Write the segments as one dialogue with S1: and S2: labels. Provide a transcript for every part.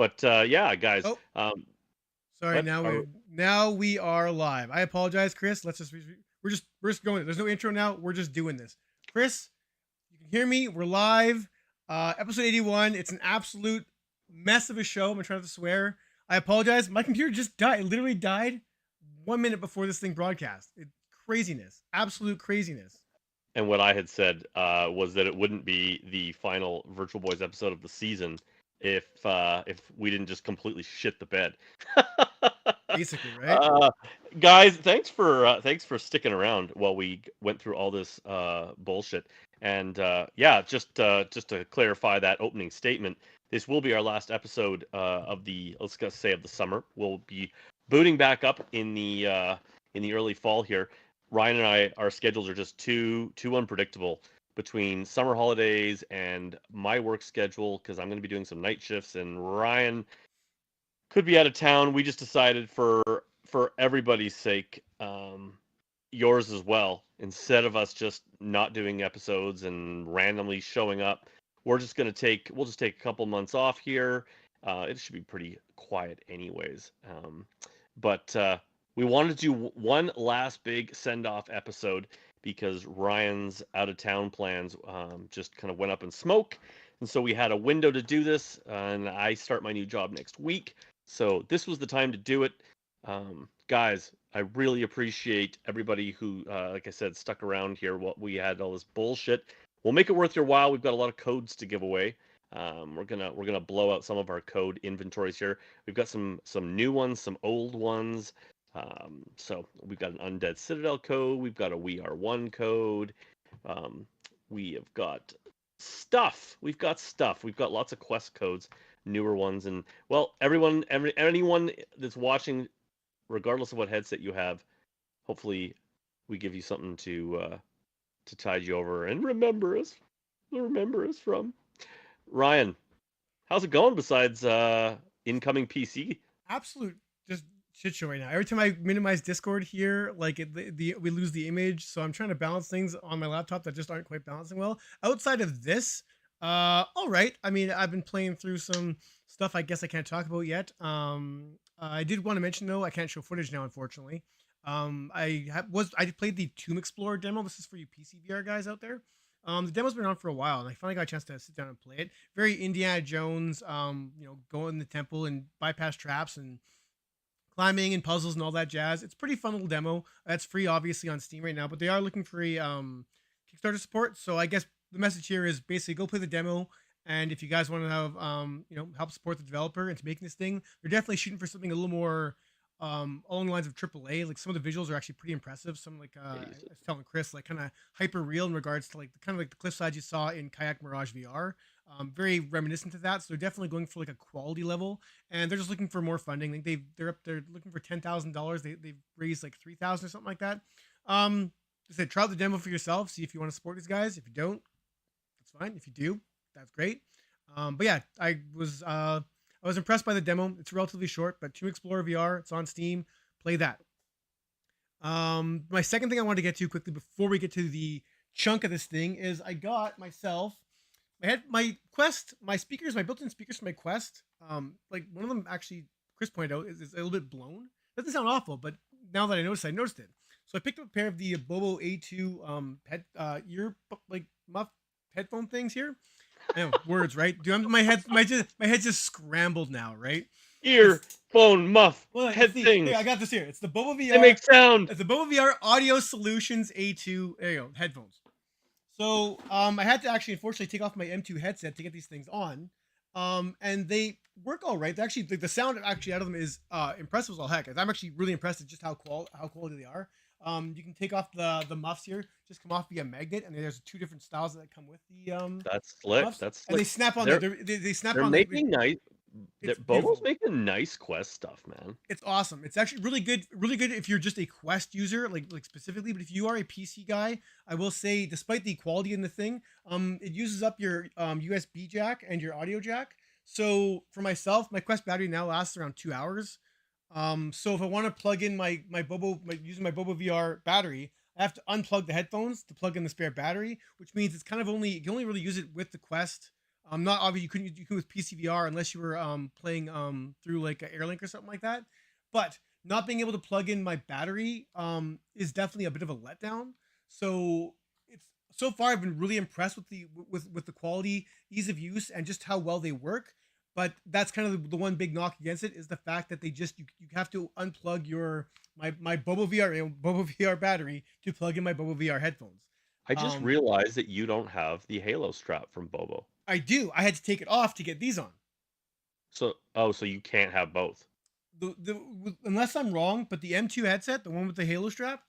S1: But yeah, guys.
S2: Oh, sorry.
S1: What
S2: Now
S1: are
S2: we are live. I apologize, Chris. We're just going. There's no intro now. We're just doing this. Chris, you can hear me. We're live. Episode 81. It's an absolute mess of a show. I'm trying not to swear. I apologize. My computer just died. It literally died 1 minute before this thing broadcast. Craziness. Absolute craziness.
S1: and what I had said was that it wouldn't be the final Virtual Boys episode of the season if we didn't just completely shit the bed.
S2: Basically, right?
S1: uh, guys, thanks for sticking around while we went through all this bullshit. And yeah, just to clarify that opening statement, this will be our last episode of the let's just say of the summer. We'll be booting back up in the early fall here. Ryan and I, our schedules are just too unpredictable between summer holidays and my work schedule because I'm going to be doing some night shifts and Ryan could be out of town. We just decided for everybody's sake, yours as well, instead of us just not doing episodes and randomly showing up, we'll just take a couple months off here. It should be pretty quiet anyways. But we wanted to do one last big send-off episode because Ryan's out-of-town plans just kind of went up in smoke. And so we had a window to do this, and I start my new job next week. So this was the time to do it. Guys, I really appreciate everybody who, like I said, stuck around here while we had all this bullshit. We'll make it worth your while. We've got a lot of codes to give away. We're gonna blow out some of our code inventories here. We've got some new ones, some old ones. So we've got an Undead Citadel code. We've got a We Are One code. We have got stuff. We've got lots of quest codes, newer ones, and well, anyone that's watching, regardless of what headset you have, hopefully we give you something to tide you over and remember us from. Ryan, how's it going besides incoming PC?
S2: Absolute just shit show right now. Every time I minimize Discord here, like we lose the image. So I'm trying to balance things on my laptop that just aren't quite balancing well. Outside of this, all right. I mean, I've been playing through some stuff I guess I can't talk about yet. I did want to mention though, I can't show footage now, unfortunately. I played the Tomb Explorer demo. This is for you PCVR guys out there. The demo's been on for a while, and I finally got a chance to sit down and play it. Very Indiana Jones, go in the temple and bypass traps and climbing and puzzles and all that jazz. It's a pretty fun little demo. That's free, obviously, on Steam right now, but they are looking for a Kickstarter support. So I guess the message here is basically go play the demo. And if you guys want to have, help support the developer into making this thing, they're definitely shooting for something a little more along the lines of AAA. Like some of the visuals are actually pretty impressive. Some like I was telling Chris, like kind of hyper real in regards to like the kind of like the cliffsides you saw in Kayak Mirage VR. Very reminiscent of that. So they're definitely going for like a quality level, and they're just looking for more funding. Like they're looking for $10,000. They've raised like 3,000 or something like that. Just said try out the demo for yourself. See if you want to support these guys. If you don't, that's fine. If you do, that's great. But yeah, I was impressed by the demo. It's relatively short, but Tomb Explorer VR, it's on Steam. Play that. My second thing I wanted to get to quickly before we get to the chunk of this thing is I got myself. I had my Quest, my speakers, my built-in speakers for my Quest. Like one of them actually, Chris pointed out, is a little bit blown. Doesn't sound awful, but now that I noticed it. So I picked up a pair of the Bobo A2 ear like muff headphone things here. I know, words, right? Dude, my head just scrambled now, right?
S1: Earphone muff head
S2: See,
S1: things.
S2: here, I got this here. It's the Bobo VR.
S1: They make sound.
S2: It's the Bobo VR Audio Solutions A2. There you go, headphones. So I had to actually unfortunately take off my M2 headset to get these things on. And they work all right. They actually the sound actually out of them is impressive as all heck. I'm actually really impressed at just how quality they are. You can take off the muffs here, just come off via magnet, and there's two different styles that come with the
S1: That's slick.
S2: muffs.
S1: That's slick.
S2: And they snap on they snap
S1: they're
S2: on.
S1: making nice.
S2: It's
S1: Bobo's
S2: beautiful.
S1: making nice Quest stuff, man.
S2: It's awesome. It's actually really good if you're just a Quest user, like specifically. But if you are a PC guy, I will say, despite the quality in the thing, it uses up your USB jack and your audio jack. So for myself, my Quest battery now lasts around 2 hours. So if I want to plug in using my Bobo VR battery, I have to unplug the headphones to plug in the spare battery, which means it's kind of you can only really use it with the Quest Not obviously you couldn't with PCVR unless you were playing through like an Airlink or something like that. But not being able to plug in my battery is definitely a bit of a letdown. So it's so far I've been really impressed with the quality, ease of use, and just how well they work. But that's kind of the one big knock against it is the fact that you have to unplug your my Bobo VR Bobo VR battery to plug in my Bobo VR headphones.
S1: I just
S2: Um,
S1: realized that you don't have the Halo strap from Bobo.
S2: I do. I had to take it off to get these on.
S1: So, so you can't have both.
S2: Unless I'm wrong, but the M2 headset, the one with the Halo strap,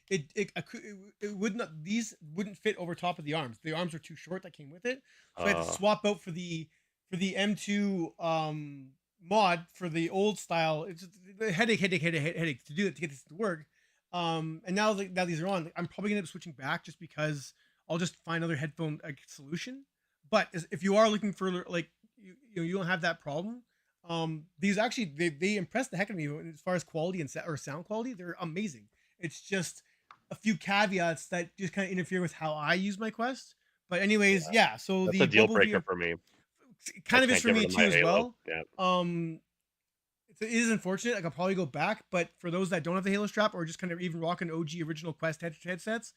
S2: it would not these wouldn't fit over top of the arms. The arms are too short that came with it, so I had to
S1: Uh,
S2: swap out for the M2 mod for the old style. It's just a headache to do it to get this to work. And now these are on, I'm probably gonna end up switching back just because I'll just find another headphone solution. But if you are looking for like you don't have that problem, these actually they impress the heck out of me as far as quality and sound quality. They're amazing. It's just a few caveats that just kind of interfere with how I use my Quest. But anyways, yeah. So
S1: that's
S2: the
S1: a deal
S2: Bubble
S1: breaker
S2: VR
S1: for me. I
S2: kind of is
S1: can't
S2: for
S1: get rid
S2: me
S1: of
S2: too
S1: my
S2: as
S1: Halo.
S2: well.
S1: Yeah.
S2: It is unfortunate. Like I'll probably go back, but for those that don't have the Halo strap or just kind of even rocking OG original Quest headsets,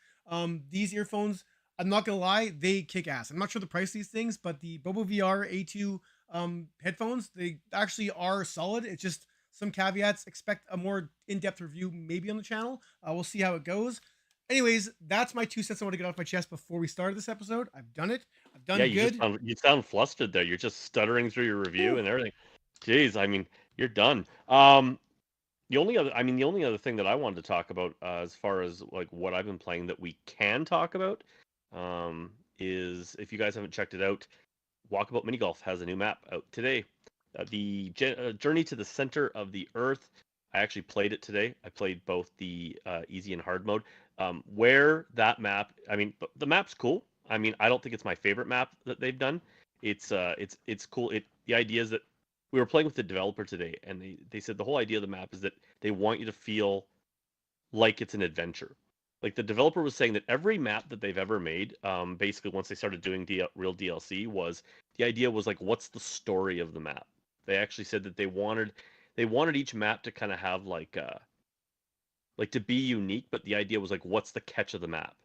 S2: these earphones, I'm not gonna lie, they kick ass. I'm not sure the price of these things, but the Bobo VR A2 headphones, they actually are solid. It's just some caveats. Expect a more in-depth review maybe on the channel. We'll see how it goes. Anyways, that's my 2 cents I want to get off my chest before we started this episode. I've done it. I've
S1: Yeah,
S2: done good.
S1: you sound flustered there. You're just stuttering through your review
S2: Whew.
S1: and everything. Jeez, I mean, you're done. The only other thing that I wanted to talk about, as far as like what I've been playing that we can talk about, is if you guys haven't checked it out, Walkabout Mini Golf has a new map out today. Journey to the Center of the Earth. I actually played it today. I played both the easy and hard mode. Where that map, I mean, the map's cool. I mean, I don't think it's my favorite map that they've done. It's cool. The idea is that we were playing with the developer today, and they said the whole idea of the map is that they want you to feel like it's an adventure. Like the developer was saying that every map that they've ever made, basically once they started doing real DLC, was the idea was like, what's the story of the map? They actually said that they wanted each map to kind of have like to be unique, but the idea was like, what's the catch of the map?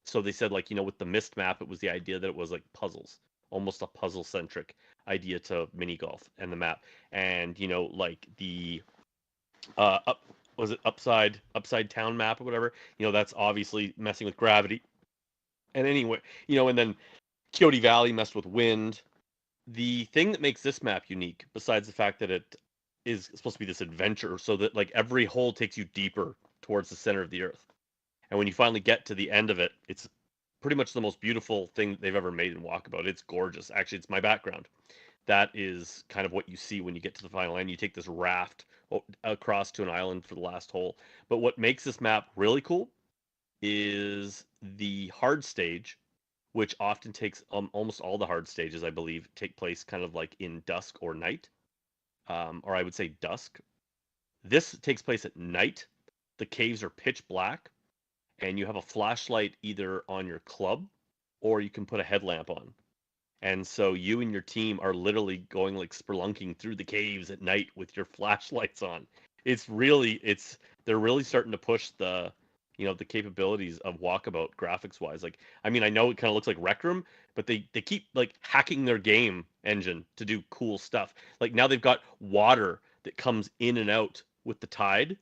S1: So they said like, with the Mist map, it was the idea that it was like puzzles, almost a puzzle centric idea to mini golf and the map, and like the up was it upside town map or whatever, that's obviously messing with gravity. And anyway, and then Coyote Valley messed with wind. The thing that makes this map unique, besides the fact that it is supposed to be this adventure, so that like every hole takes you deeper towards the center of the earth, and when you finally get to the end of it, it's pretty much the most beautiful thing they've ever made in Walkabout. It's gorgeous. Actually, it's my background. That is kind of what you see when you get to the final end. You take this raft across to an island for the last hole. But what makes this map really cool is the hard stage, which often takes almost all the hard stages, I believe, take place kind of like in dusk or night, or I would say dusk. This takes place at night. The caves are pitch black, and you have a flashlight either on your club or you can put a headlamp on. And so you and your team are literally going like spelunking through the caves at night with your flashlights on. They're really starting to push the capabilities of Walkabout graphics wise. Like, I mean, I know it kind of looks like Rec Room, but they keep like hacking their game engine to do cool stuff. Like now they've got water that comes in and out with the tide,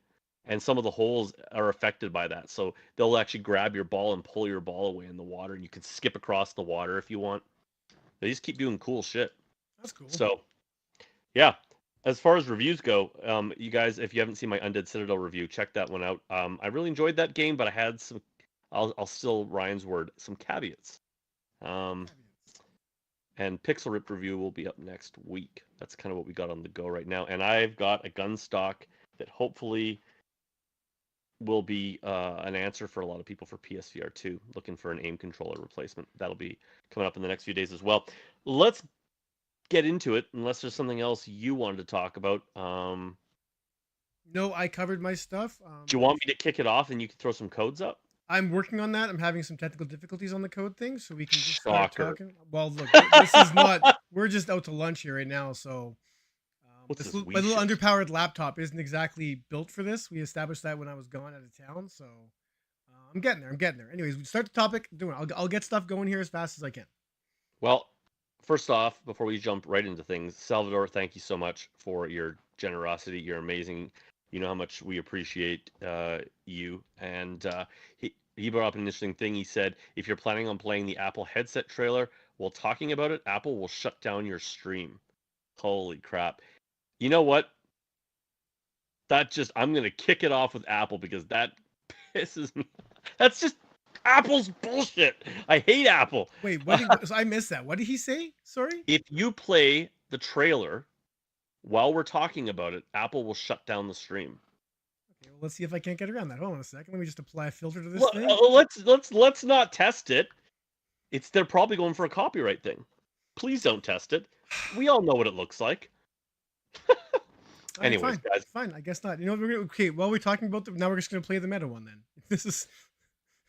S1: and some of the holes are affected by that. So they'll actually grab your ball and pull your ball away in the water, and you can skip across the water if you want. They just keep doing cool shit.
S2: That's cool.
S1: So, yeah. As far as reviews go, you guys, if you haven't seen my Undead Citadel review, check that one out. I really enjoyed that game, but I had some, I'll steal Ryan's word, some caveats. And Pixel Rip review will be up next week. That's kind of what we got on the go right now. And I've got a gun stock that hopefully will be an answer for a lot of people for PSVR 2, looking for an aim controller replacement. That'll be coming up in the next few days as well. Let's get into it, unless there's something else you wanted to talk about.
S2: No, I covered my stuff.
S1: Do you want me to kick it off and you can throw some codes up?
S2: I'm working on that. I'm having some technical difficulties on the code thing, so we can just start
S1: Shocker.
S2: talking. Well, look, this is not. We're just out to lunch here right now, so
S1: What's this
S2: my
S1: wee
S2: little
S1: shit?
S2: underpowered laptop isn't exactly built for this. We established that when I was gone out of town, so I'm getting there. I'm getting there. Anyways, we start the topic. Doing. I'll get stuff going here as fast as I can.
S1: Well, first off, before we jump right into things, Salvador, thank you so much for your generosity. You're amazing. You know how much we appreciate you. And he brought up an interesting thing. He said, if you're planning on playing the Apple headset trailer while talking about it, Apple will shut down your stream. Holy crap. You know what? I'm going to kick it off with Apple because that pisses me. That's just Apple's bullshit. I hate Apple.
S2: Wait, so I missed that. What did he say? Sorry.
S1: If you play the trailer while we're talking about it, Apple will shut down the stream.
S2: Okay, well, let's see if I can't get around that. Hold on a second. Let me just apply a filter to this
S1: Well,
S2: thing.
S1: let's not test it. They're probably going for a copyright thing. Please don't test it. We all know what it looks like.
S2: All right,
S1: Anyways,
S2: fine,
S1: guys.
S2: fine. I guess not. You know, okay. While we're talking about now we're just gonna play the meta one then. This is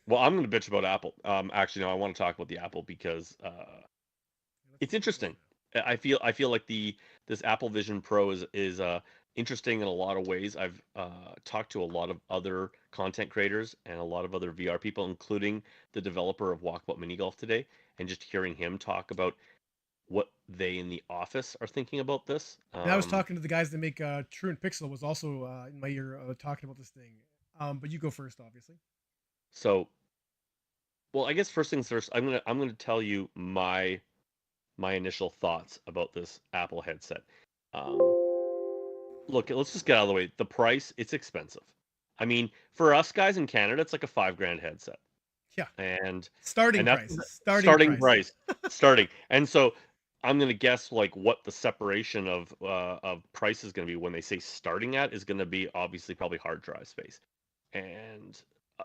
S1: Well, I'm going to bitch about Apple. Actually, no, I want to talk about the Apple because it's interesting. I feel like this Apple Vision Pro is interesting in a lot of ways. I've talked to a lot of other content creators and a lot of other VR people, including the developer of Walkabout Mini Golf today, and just hearing him talk about what they in the office are thinking about this.
S2: And I was talking to the guys that make True and Pixel was also in my ear talking about this thing. But you go first, obviously.
S1: So, well, I guess first things first, I'm gonna tell you my initial thoughts about this Apple headset. Um, Look, let's just get out of the way. The price, it's expensive. I mean, for us guys in Canada, it's like a $5,000 headset.
S2: Yeah.
S1: And
S2: Starting
S1: that's
S2: price.
S1: starting price. Starting. And so I'm gonna guess like what the separation of price is gonna be when they say starting at is gonna be obviously probably hard drive space. And uh,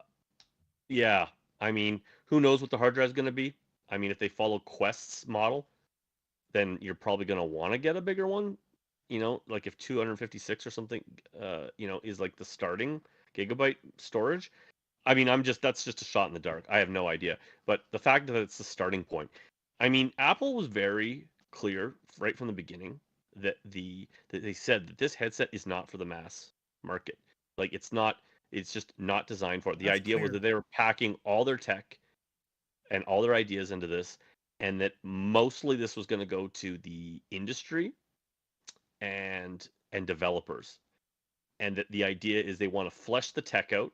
S1: yeah, I mean, who knows what the hard drive is gonna be? I mean, if they follow Quest's model, then you're probably gonna want to get a bigger one. You know, like if 256 or something, is like the starting gigabyte storage. I mean, that's just a shot in the dark. I have no idea. But the fact that it's the starting point, I mean, Apple was very clear right from the beginning that that they said that this headset is not for the mass market. Like it's not, it's just not designed for it. The
S2: That's
S1: idea was
S2: clear.
S1: that they were packing all their tech and all their ideas into this, and that mostly this was going to go to the industry and developers, and that the idea is they want to flesh the tech out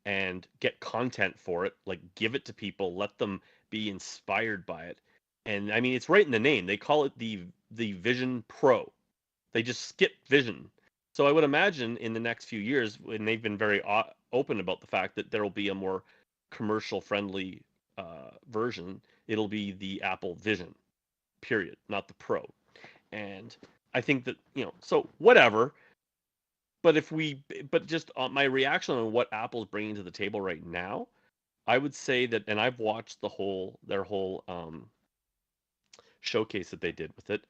S1: and get content for it, like give it to people, let them be inspired by it. And I mean, it's right in the name. They call it the Vision Pro. They just skip Vision. So I would imagine in the next few years, when they've been very open about the fact that there will be a more commercial friendly version, it'll be the Apple Vision, period, not the Pro. And I think that, so whatever. But just on my reaction on what Apple's bringing to the table right now, I would say that, and I've watched their whole showcase that they did with it.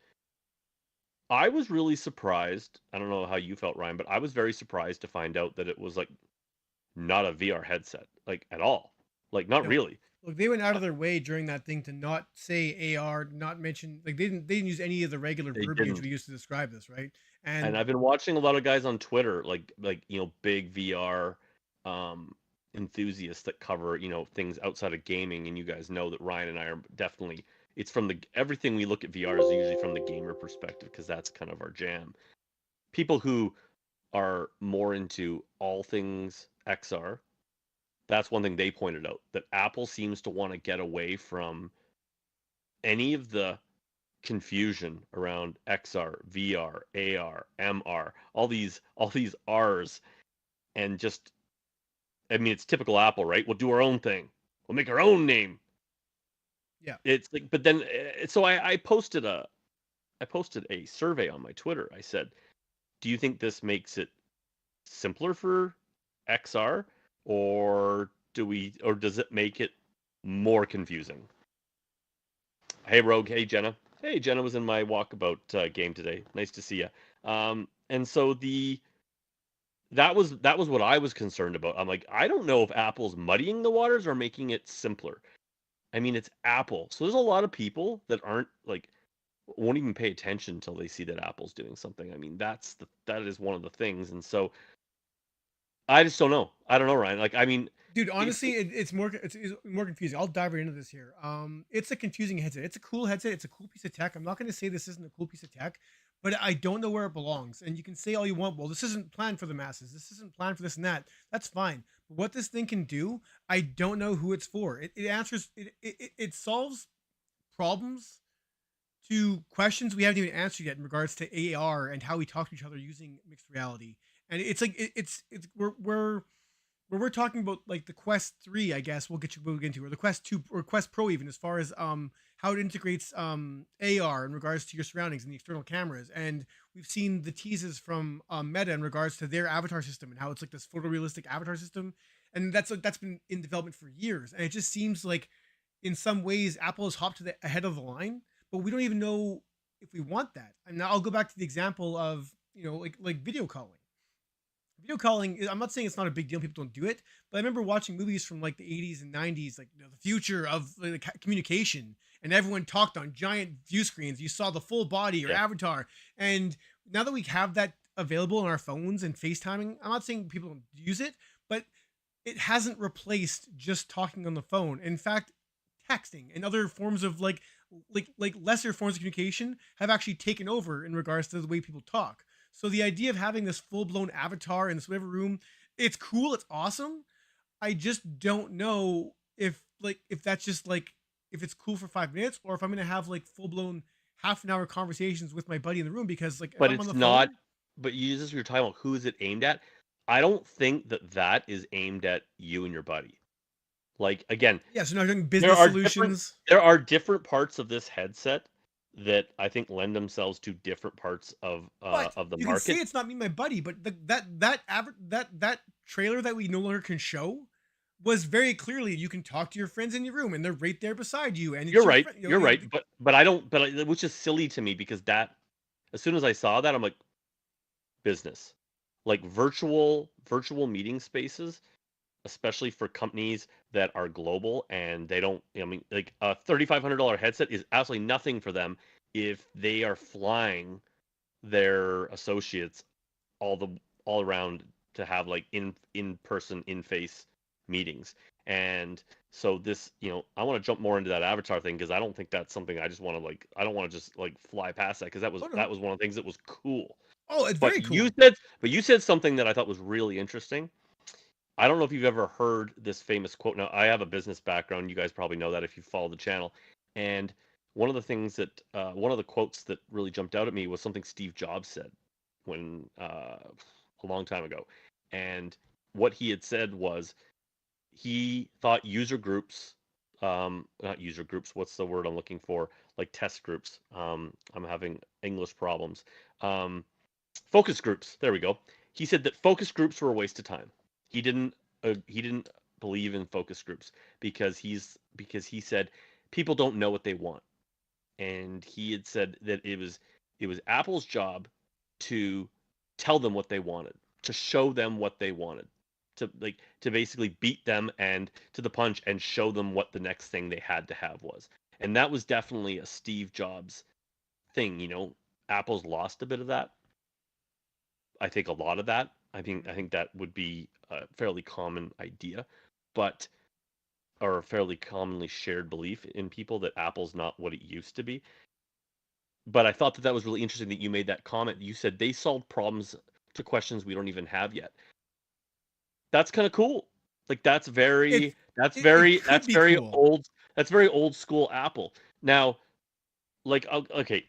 S1: I was really surprised. I don't know how you felt, Ryan, but I was very surprised to find out that it was like not a VR headset, like at all. Like not
S2: No.
S1: really.
S2: Look, they went out of their way during that thing to not say AR, not mention like they didn't use any of the regular
S1: They
S2: verbiage
S1: didn't.
S2: we used to describe this, right?
S1: And
S2: And
S1: I've been watching a lot of guys on Twitter, big VR enthusiasts that cover things outside of gaming, and you guys know that Ryan and I are definitely, it's from the everything we look at VR is usually from the gamer perspective because that's kind of our jam. People who are more into all things XR, that's one thing they pointed out, that Apple seems to want to get away from any of the confusion around XR, VR, AR, MR, all these R's, and just, I mean, it's typical Apple, right? We'll do our own thing. We'll make our own name.
S2: yeah,
S1: It's like, but then, so I posted a survey on my Twitter. I said, do you think this makes it simpler for XR, or does it make it more confusing? Hey, Rogue. Hey, Jenna. Hey, Jenna was in my walkabout game today. Nice to see you. And so that was what I was concerned about. I'm like, I don't know if Apple's muddying the waters or making it simpler. I mean, it's Apple, so there's a lot of people that aren't like won't even pay attention until they see that Apple's doing something. I mean, that is one of the things, and so I just don't know. I don't know, Ryan. Like, I mean,
S2: Dude,
S1: if
S2: honestly, it's more confusing. I'll dive right into this here. It's a confusing headset. It's a cool headset. It's a cool piece of tech. I'm not going to say this isn't a cool piece of tech, but I don't know where it belongs. And you can say all you want. Well, this isn't planned for the masses. This isn't planned for this and that. That's fine. But what this thing can do, I don't know who it's for. It answers. It solves problems to questions we haven't even answered yet in regards to AR and how we talk to each other using mixed reality. And it's like it's we're where we're talking about like the Quest 3, I guess we'll get into, or the Quest 2 or Quest Pro, even as far as how it integrates AR in regards to your surroundings and the external cameras. And we've seen the teases from Meta in regards to their avatar system and how it's like this photorealistic avatar system. And that's been in development for years. And it just seems like in some ways Apple has hopped to the ahead of the line, but we don't even know if we want that. And now I'll go back to the example of, like video calling. Video calling, I'm not saying it's not a big deal, people don't do it, but I remember watching movies from like the 80s and 90s, like the future of like, communication, and everyone talked on giant view screens. You saw the full body or
S1: yeah,
S2: avatar. And now that we have that available on our phones and FaceTiming, I'm not saying people don't use it, but it hasn't replaced just talking on the phone. In fact, texting and other forms of like lesser forms of communication have actually taken over in regards to the way people talk. So the idea of having this full-blown avatar in this whatever room, it's cool, it's awesome. I just don't know if that's just like if it's cool for 5 minutes, or if I'm gonna have like full-blown half an hour conversations with my buddy in the room, because like if
S1: but
S2: I'm on
S1: it's
S2: the
S1: not.
S2: phone.
S1: But you just you're talking about who is it aimed at? I don't think that is aimed at you and your buddy. Like, again,
S2: Yeah, so now doing
S1: there
S2: business
S1: are different
S2: solutions.
S1: there are different parts of this headset that I think lend themselves to different parts
S2: But
S1: of the
S2: you can say
S1: market.
S2: it's not me, my buddy. But that trailer that we no longer can show was very clearly you can talk to your friends in your room and they're right there beside you, and it's
S1: You're
S2: your
S1: right.
S2: friend.
S1: You're right. But I don't. Which is silly to me because that as soon as I saw that, I'm like business, like virtual meeting spaces, especially for companies that are global and they don't. I mean, like a $3,500 headset is absolutely nothing for them if they are flying their associates all the all around to have like in person in face meetings. And so this, I want to jump more into that avatar thing because I don't think that's something I just want to like. I don't want to just like fly past that because
S2: Oh no.
S1: that was one of the things that was cool.
S2: Oh, it's
S1: But
S2: very cool.
S1: you said something that I thought was really interesting. I don't know if you've ever heard this famous quote. Now, I have a business background. You guys probably know that if you follow the channel. And one of the quotes that really jumped out at me was something Steve Jobs said when a long time ago. And what he had said was he thought user groups, not user groups, what's the word I'm looking for? Like test groups. I'm having English problems. Um, Focus groups. There we go. He said that focus groups were a waste of time. He didn't believe in focus groups because he said people don't know what they want, and he had said that it was Apple's job to tell them what they wanted, to show them what they wanted, to basically beat them and to the punch and show them what the next thing they had to have was. And that was definitely a Steve Jobs thing. Apple's lost a bit of that. I think a lot of that. I think that would be a fairly common idea, but or a fairly commonly shared belief in people that Apple's not what it used to be. But I thought that was really interesting that you made that comment. You said they solve problems to questions we don't even have yet. That's kind of cool. Like
S2: It it could
S1: that's
S2: be
S1: very
S2: cool.
S1: old. That's very old school Apple. Now, like okay,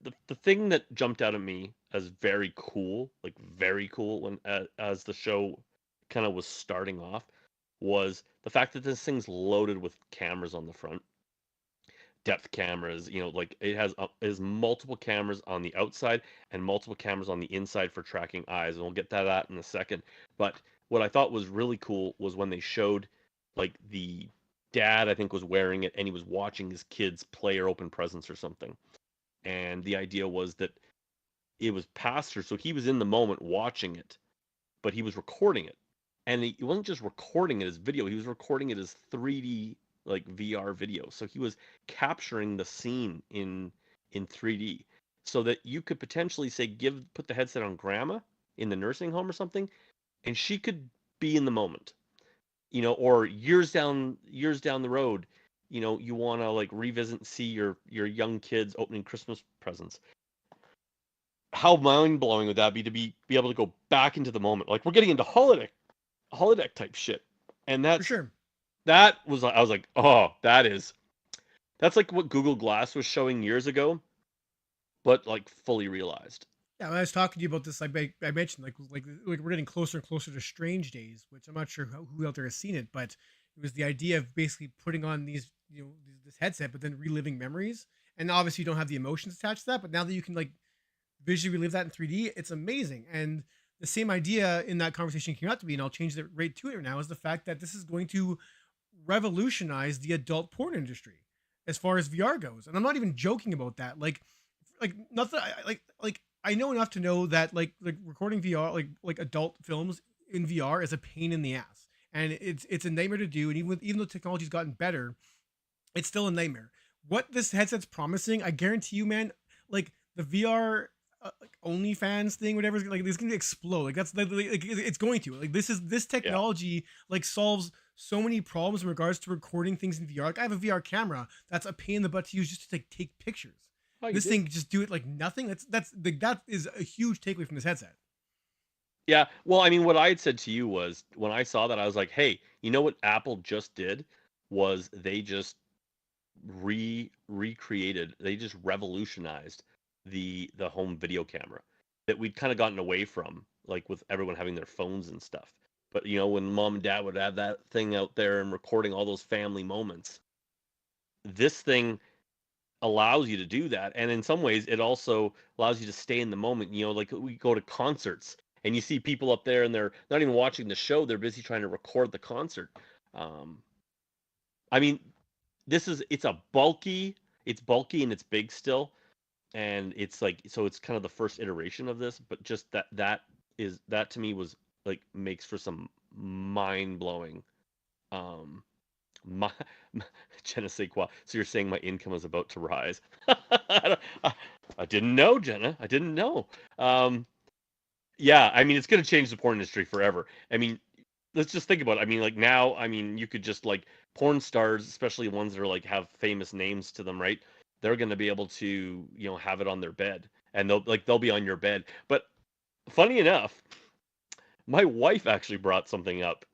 S1: the thing that jumped out at me as very cool, like very cool when as the show kind of was starting off, was the fact that this thing's loaded with cameras on the front, depth cameras. Like it has multiple cameras on the outside and multiple cameras on the inside for tracking eyes, and we'll get to that in a second. But what I thought was really cool was when they showed like the dad, I think, was wearing it and he was watching his kids play or open presents or something. And the idea was that it was pastor, so he was in the moment watching it, but he was recording it, and he wasn't just recording it as video; he was recording it as 3D like VR video. So he was capturing the scene in 3D, so that you could potentially say put the headset on grandma in the nursing home or something, and she could be in the moment, or years down the road, you want to like revisit and see your young kids opening Christmas presents. How mind blowing would that be to be able to go back into the moment? Like we're getting into holodeck type shit, and
S2: For sure.
S1: that was I was like, oh, that's like what Google Glass was showing years ago, but like fully realized.
S2: Yeah, when I was talking to you about this, I mentioned like we're getting closer and closer to Strange Days, which I'm not sure who out there has seen it, but it was the idea of basically putting on these this headset, but then reliving memories. And obviously, you don't have the emotions attached to that, but now that you can like visually relive that in 3D, it's amazing. And the same idea in that conversation came out to me, and I'll change the rate to it now, is the fact that this is going to revolutionize the adult porn industry as far as VR goes. And I'm not even joking about that. Like nothing. Like I know enough to know that like recording VR like adult films in VR is a pain in the ass, and it's a nightmare to do. And even though technology's gotten better, it's still a nightmare. What this headset's promising, I guarantee you, man. Like the VR like OnlyFans thing, whatever, like it's gonna explode. Like that's like it's going to. Like this
S1: Yeah.
S2: technology like solves so many problems in regards to recording things in VR. Like I have a VR camera that's a pain in the butt to use just to like take pictures.
S1: Oh, you
S2: This
S1: do.
S2: thing just do it like nothing. That's like that is a huge takeaway from this headset.
S1: Yeah. Well, I mean, what I had said to you was when I saw that, I was like, hey, you know what Apple just did was they just recreated, they just revolutionized the home video camera that we'd kind of gotten away from, like with everyone having their phones and stuff. But when mom and dad would have that thing out there and recording all those family moments, this thing allows you to do that. And in some ways, it also allows you to stay in the moment. Like we go to concerts and you see people up there and they're not even watching the show, they're busy trying to record the concert. Um, I mean, it's bulky and it's big still, and it's like, so it's kind of the first iteration of this, but just that to me was like makes for some mind blowing my je ne sais quoi. So you're saying my income is about to rise? I didn't know, Jenna. I didn't know. Um, yeah, I mean, it's going to change the porn industry forever. I mean, let's just think about it. I mean, like now, I mean, you could just like porn stars, especially ones that are like have famous names to them, right? They're going to be able to, have it on their bed, and they'll be on your bed. But funny enough, my wife actually brought something up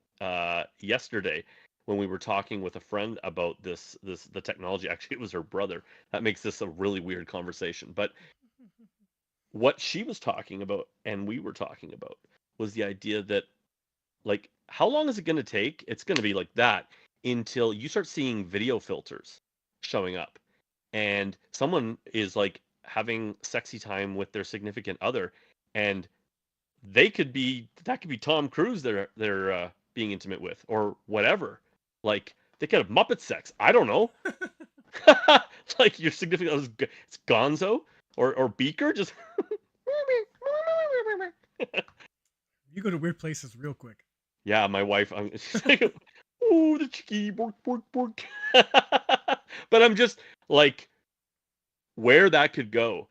S1: yesterday when we were talking with a friend about the technology. Actually, it was her brother. That makes this a really weird conversation. But what she was talking about and we were talking about was the idea that, like, how long is it going to take? It's going to be like that until you start seeing video filters showing up, and someone is like having sexy time with their significant other, and that could be Tom Cruise they're being intimate with, or whatever. Like they could have Muppet sex. I don't know. Like your significant other's it's Gonzo or Beaker just.
S2: You go to weird places real quick.
S1: Yeah, my wife. She's like, oh, the chicky bork bork bork. But I'm just like, where that could go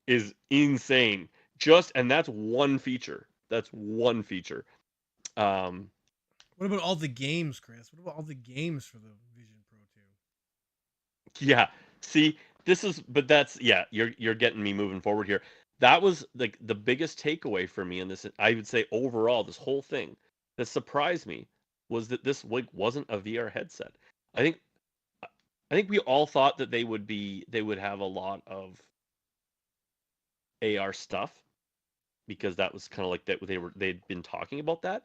S1: is insane. And that's one feature. That's one feature. Um,
S2: What about all the games, Chris? What about all the games for the Vision Pro 2?
S1: yeah. See, but that's, yeah. You're getting me moving forward here. That was like the biggest takeaway for me in this. I would say overall, this whole thing that surprised me was that this like wasn't a VR headset. I think I think we all thought that they would have a lot of AR stuff, because that was kind of like that they'd been talking about that.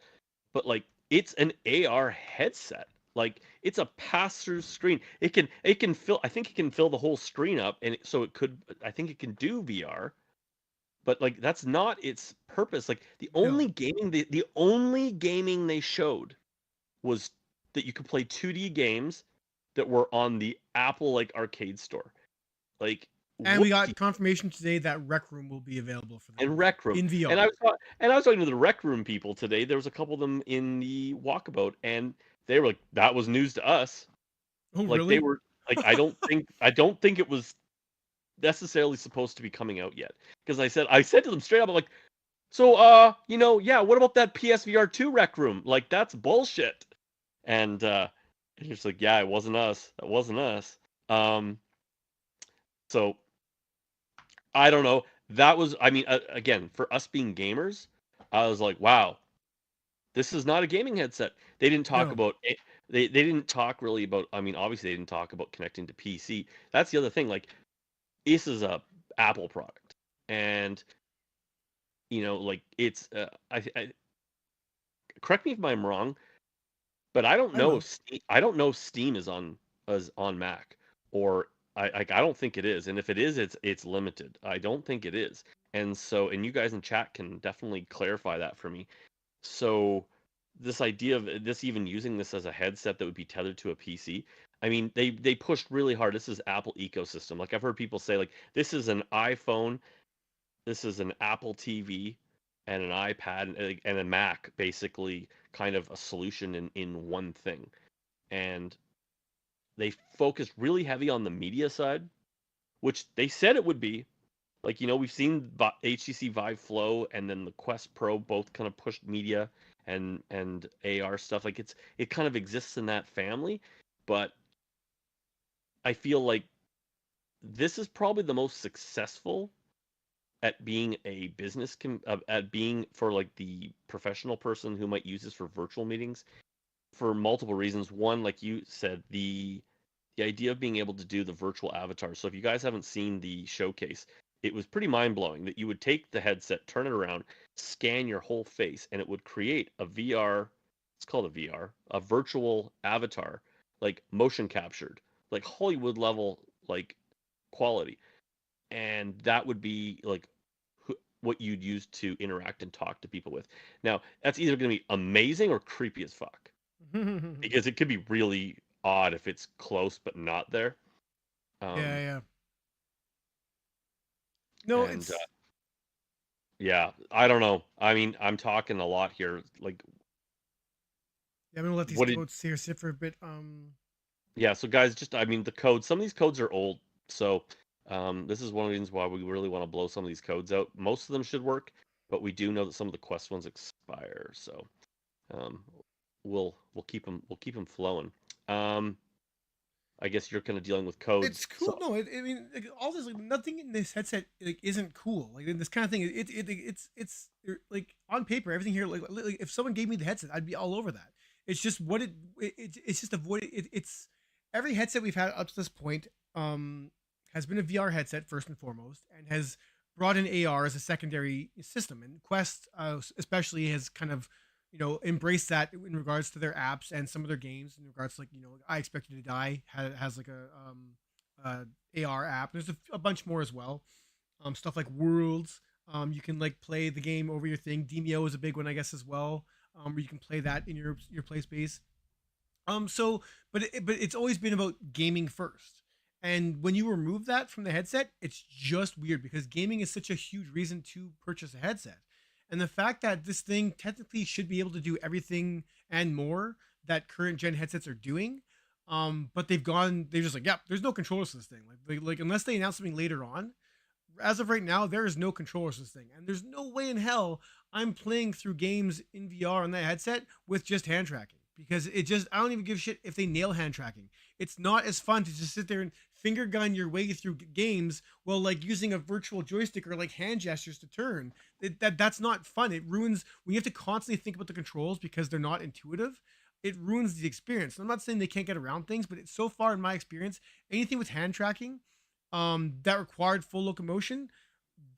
S1: But like it's an AR headset. Like it's a pass-through screen. It can fill, I think it can fill the whole screen up, and so I think it can do VR, but like that's not its purpose. Like
S2: No.
S1: the only gaming they showed was that you could play 2D games that were on the Apple like arcade store. Like
S2: And we
S1: Whoopsie.
S2: got confirmation today that Rec Room will be available for the
S1: And
S2: game
S1: Rec Room.
S2: in
S1: And
S2: VR.
S1: I was talking to the Rec Room people today. There was a couple of them in the walkabout, and they were like, "That was news to us."
S2: Oh,
S1: Like they
S2: really?
S1: were like, I don't think it was necessarily supposed to be coming out yet. Because I said to them straight up, I'm like, so yeah, what about that PSVR 2 Rec Room? Like that's bullshit. And it's like, yeah, it wasn't us. That wasn't us. Um, so I don't know. That was, I mean, again, for us being gamers, I was like, wow, this is not a gaming headset. They didn't talk
S2: No.
S1: about it. They didn't talk really about, I mean, obviously they didn't talk about connecting to PC. That's the other thing. Like, this is a Apple product. And, like it's, correct me if I'm wrong, but I don't
S2: I
S1: know
S2: will.
S1: if Steam is on Mac, or I don't think it is. And if it is, it's limited. I don't think it is. And you guys in chat can definitely clarify that for me. So this idea of this even using this as a headset that would be tethered to a PC, I mean, they pushed really hard. This is Apple ecosystem. Like I've heard people say, like this is an iPhone, this is an Apple TV, and an iPad and a Mac, basically kind of a solution in one thing. And they focused really heavy on the media side, which they said it would be. Like, we've seen HTC Vive Flow and then the Quest Pro both kind of pushed media and AR stuff. Like it kind of exists in that family, but I feel like this is probably the most successful at being a at being for like the professional person who might use this for virtual meetings for multiple reasons. One, like you said, the idea of being able to do the virtual avatar. So if you guys haven't seen the showcase, it was pretty mind-blowing that you would take the headset, turn it around, scan your whole face, and it would create a VR, it's called a VR, a virtual avatar, like motion captured, like Hollywood level like quality. And that would be like what you'd use to interact and talk to people with. Now, that's either going to be amazing or creepy as fuck, because it could be really odd if it's close but not there.
S2: Yeah,
S1: Um,
S2: yeah. No,
S1: and
S2: it's.
S1: yeah, I don't know. I mean, I'm talking a lot here. Like,
S2: Yeah, I'm gonna let these
S1: what did?
S2: codes here sit for a bit.
S1: Yeah, so guys, just I mean, the codes. Some of these codes are old, so this is one of the reasons why we really want to blow some of these codes out. Most of them should work, but we do know that some of the Quest ones expire. So um, we'll keep them flowing. Um, I guess you're kind of dealing with codes.
S2: It's
S1: So
S2: cool. No, I mean, like, all this, like, nothing in this headset like isn't cool. Like this kind of thing, it's like on paper, everything here. Like if someone gave me the headset, I'd be all over that. It's just what it's just avoid it. It's every headset we've had up to this point has been a VR headset first and foremost, and has brought in AR as a secondary system. And Quest, especially, has kind of embraced that in regards to their apps and some of their games. In regards to, like, I Expect You to Die has like AR app. There's a bunch more as well. Stuff like Worlds. You can like play the game over your thing. Demio is a big one, I guess, as well. Where you can play that in your play space. But it's always been about gaming first. And when you remove that from the headset, it's just weird because gaming is such a huge reason to purchase a headset. And the fact that this thing technically should be able to do everything and more that current gen headsets are doing, but they're just like, yeah, there's no controllers to this thing. Like unless they announce something later on, as of right now, there is no controllers to this thing, and there's no way in hell I'm playing through games in VR on that headset with just hand tracking, because I don't even give a shit if they nail hand tracking. It's not as fun to just sit there and finger gun your way through games while like using a virtual joystick or like hand gestures to turn. That's not fun. It ruins when you have to constantly think about the controls because they're not intuitive. It ruins the experience. I'm not saying they can't get around things, but it's so far in my experience, anything with hand tracking that required full locomotion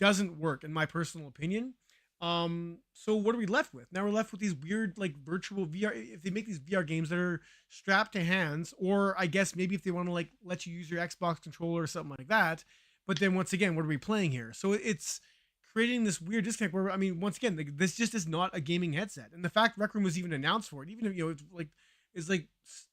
S2: doesn't work in my personal opinion. So what are we left with? Now we're left with these weird like virtual VR. If they make these VR games that are strapped to hands, or I guess maybe if they want to like let you use your Xbox controller or something like that. But then once again, what are we playing here? So it's creating this weird disconnect where, I mean, once again, like, this just is not a gaming headset. And the fact Rec Room was even announced for it, even if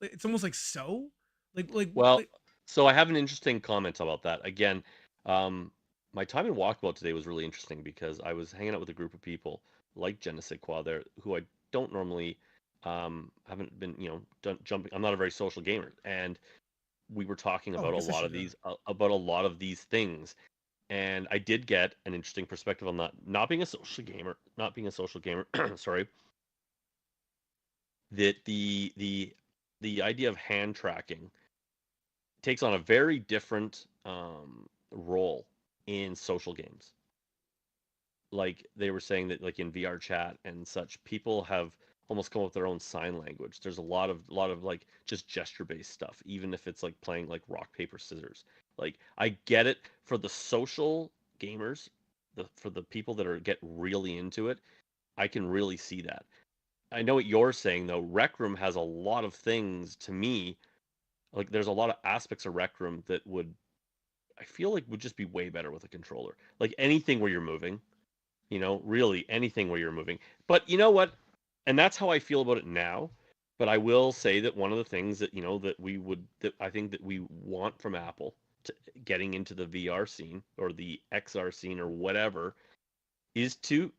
S2: it's almost like so like
S1: well,
S2: like
S1: so I have an interesting comment about that. Again, My time in Walkabout today was really interesting because I was hanging out with a group of people like Genesequa there who I don't normally haven't been, jumping. I'm not a very social gamer, and we were talking
S2: Oh, I
S1: about a
S2: guess I
S1: lot
S2: should.
S1: of these things, and I did get an interesting perspective on that. Not being a social gamer, sorry, that the idea of hand tracking takes on a very different role in social games. Like they were saying that like in VR chat and such, people have almost come up with their own sign language. There's a lot of like just gesture based stuff, even if it's like playing like rock paper scissors. Like I get it for the social gamers, for the people that are get really into it. I can really see that. I know what you're saying though. Rec Room has a lot of things to me. Like there's a lot of aspects of Rec Room that would I feel like would just be way better with a controller. Like anything where you're moving, really anything where you're moving. But you know what? And that's how I feel about it now. But I will say that one of the things that, that I think that we want from Apple to getting into the VR scene or the XR scene or whatever is to,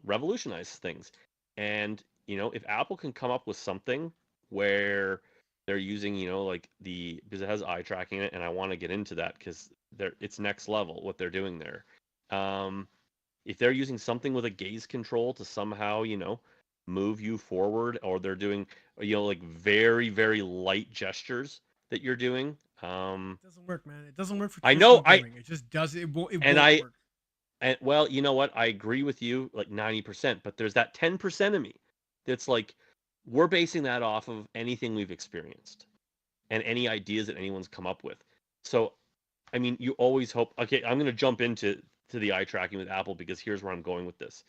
S1: revolutionize things. And, if Apple can come up with something where they're using, like because it has eye tracking in it, and I want to get into that because it's next level what they're doing there. Um, if they're using something with a gaze control to somehow, move you forward, or they're doing, like very, very light gestures that you're doing.
S2: It doesn't work, man. It doesn't work for
S1: I
S2: traditional
S1: know
S2: gaming. It just does. It won't. It
S1: and
S2: won't
S1: I,
S2: work.
S1: and well, you know what? I agree with you like 90%, but there's that 10% of me that's like, we're basing that off of anything we've experienced and any ideas that anyone's come up with. So, I mean, you always hope, okay, I'm going to jump into the eye tracking with Apple because here's where I'm going with this.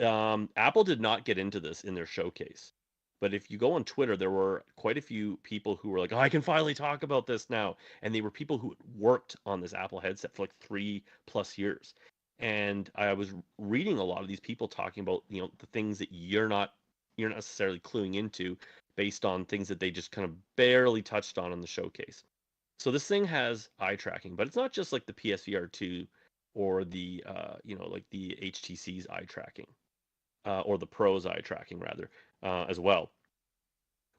S1: Apple did not get into this in their showcase. But if you go on Twitter, there were quite a few people who were like, "Oh, I can finally talk about this now." And they were people who worked on this Apple headset for like 3+ years. And I was reading a lot of these people talking about, the things that you're not necessarily cluing into based on things that they just kind of barely touched on in the showcase. So this thing has eye tracking, but it's not just like the PSVR 2 or the like the HTC's eye tracking or the Pro's eye tracking rather, as well,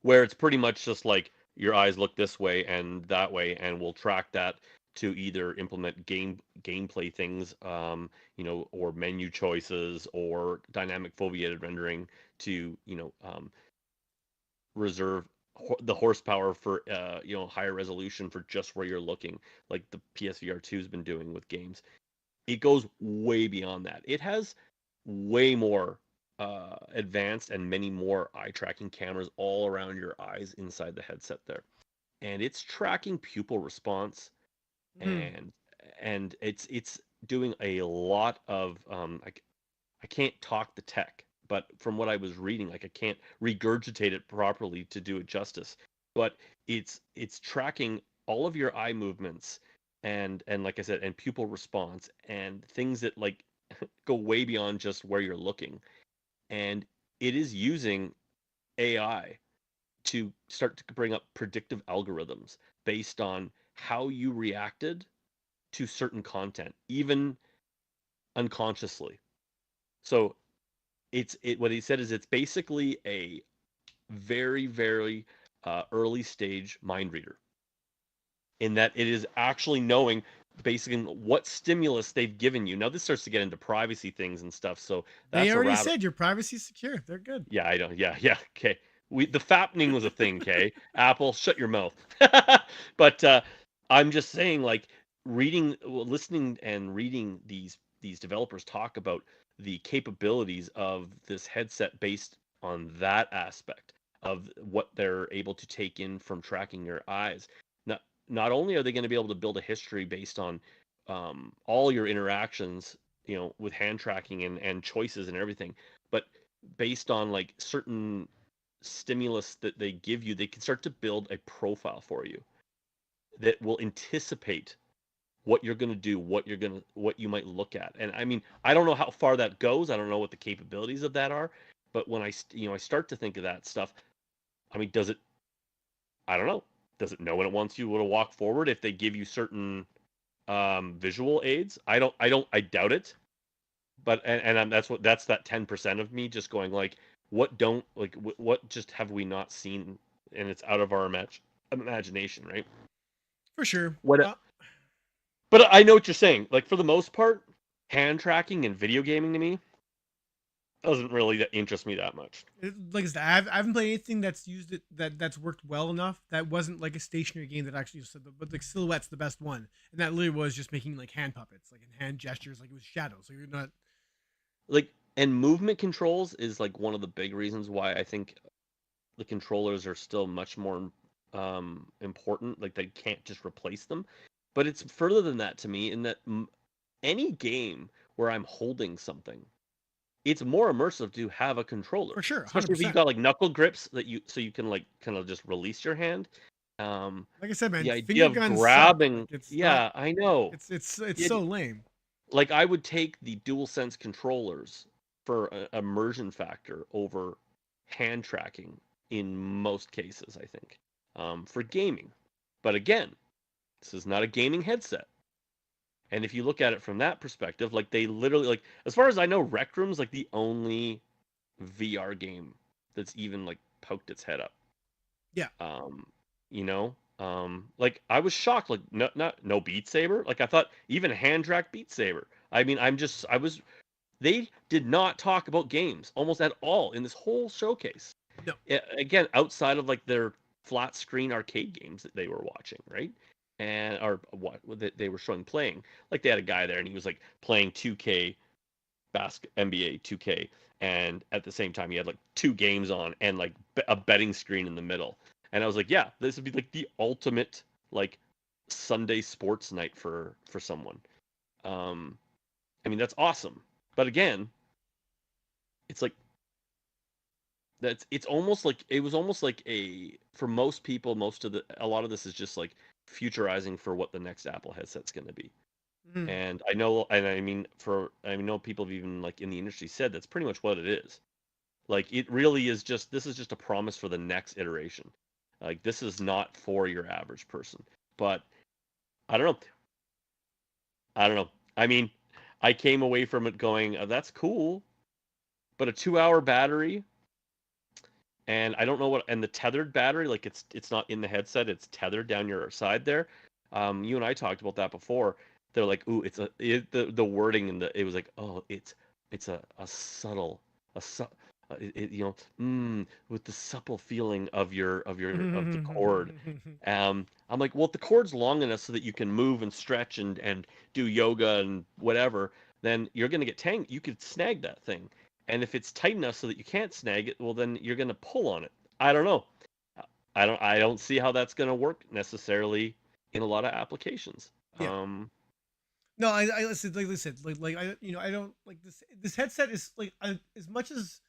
S1: where it's pretty much just like your eyes look this way and that way, and we'll track that to either implement gameplay things, or menu choices or dynamic foveated rendering to, reserve the horsepower for higher resolution for just where you're looking, like the PSVR 2 has been doing with games. It goes way beyond that. It has way more advanced and many more eye tracking cameras all around your eyes inside the headset there, and it's tracking pupil response,
S2: Hmm.
S1: and it's doing a lot of I can't talk the tech, but from what I was reading, like I can't regurgitate it properly to do it justice. But it's tracking all of your eye movements and like I said, and pupil response and things that like go way beyond just where you're looking. And it is using AI to start to bring up predictive algorithms based on how you reacted to certain content, even unconsciously. So what he said is it's basically a very, very early stage mind reader in that it is actually knowing basically what stimulus they've given you. Now this starts to get into privacy things and stuff, so
S2: They
S1: that's a
S2: already
S1: rat.
S2: said your privacy's secure. They're good.
S1: Yeah, I know. Yeah, yeah. Okay. The fappening was a thing. Okay, Apple, shut your mouth. But I'm just saying, like listening and reading these developers talk about the capabilities of this headset based on that aspect of what they're able to take in from tracking your eyes. Not only are they going to be able to build a history based on all your interactions, with hand tracking and choices and everything, but based on like certain stimulus that they give you, they can start to build a profile for you that will anticipate what you're going to do, what you might look at. And I mean, I don't know how far that goes. I don't know what the capabilities of that are, but when I start to think of that stuff, I mean, does it, I don't know. does it know when it wants you to walk forward if they give you certain visual aids? I doubt it. But that's that 10% of me just going like, what just have we not seen, and it's out of our imagination, right?
S2: For sure.
S1: What But I know what you're saying. Like, for the most part, hand tracking and video gaming to me doesn't really interest me that much.
S2: Like I said, I haven't played anything that's used it that's worked well enough. That wasn't like a stationary game that actually said, but like Silhouette's the best one, and that literally was just making like hand puppets, like in hand gestures, like it was shadows. So you're not
S1: Like, and movement controls is like one of the big reasons why I think the controllers are still much more important. Like, they can't just replace them. But it's further than that to me, in that any game where I'm holding something, it's more immersive to have a controller,
S2: for sure, hundred
S1: especially if you've
S2: percent.
S1: got like knuckle grips so you can like kind of just release your hand.
S2: Like I said,
S1: The
S2: man,
S1: idea
S2: finger
S1: of
S2: guns suck. Like
S1: grabbing,
S2: it's not.
S1: yeah, I know.
S2: It's
S1: The
S2: so
S1: idea,
S2: lame.
S1: like, I would take the DualSense controllers for immersion factor over hand tracking in most cases, I think, for gaming. But again, this is not a gaming headset. And if you look at it from that perspective, like, they literally, like, as far as I know, Rec Room's like the only VR game that's even like poked its head up.
S2: Yeah.
S1: Um, like, I was shocked, like, no Beat Saber. Like, I thought even hand track Beat Saber. I mean, I was. They did not talk about games almost at all in this whole showcase.
S2: No.
S1: Again, outside of like their flat screen arcade games that they were watching, right? And or what they were showing playing. Like, they had a guy there and he was like playing 2K NBA 2K, and at the same time he had like two games on and like a betting screen in the middle. And I was like, yeah, this would be like the ultimate like Sunday sports night for someone. I mean, that's awesome. But again, it's like it's almost like it was almost like a for most people, a lot of this is just like futurizing for what the next Apple headset's going to be.
S2: Mhm.
S1: And I know, and I know people have even like in the industry said that's pretty much what it is. Like, it really is just this is just a promise for the next iteration. Like, this is not for your average person. But I don't know. I don't know. I mean, I came away from it going, that's cool, but a 2-hour battery, and I don't know and the tethered battery, like, it's not in the headset, it's tethered down your side there. You and I talked about that before. They're like, ooh, the wording it was like, oh, it's a subtle, a su- with the supple feeling of of the cord. I'm like, well, if the cord's long enough so that you can move and stretch and do yoga and whatever, then you're gonna get you could snag that thing. And if it's tight enough so that you can't snag it, well, then you're gonna pull on it. I don't know. I don't see how that's gonna work necessarily in a lot of applications.
S2: Yeah. No, I listen. Like I said, like I, I don't like this. This headset is like as much as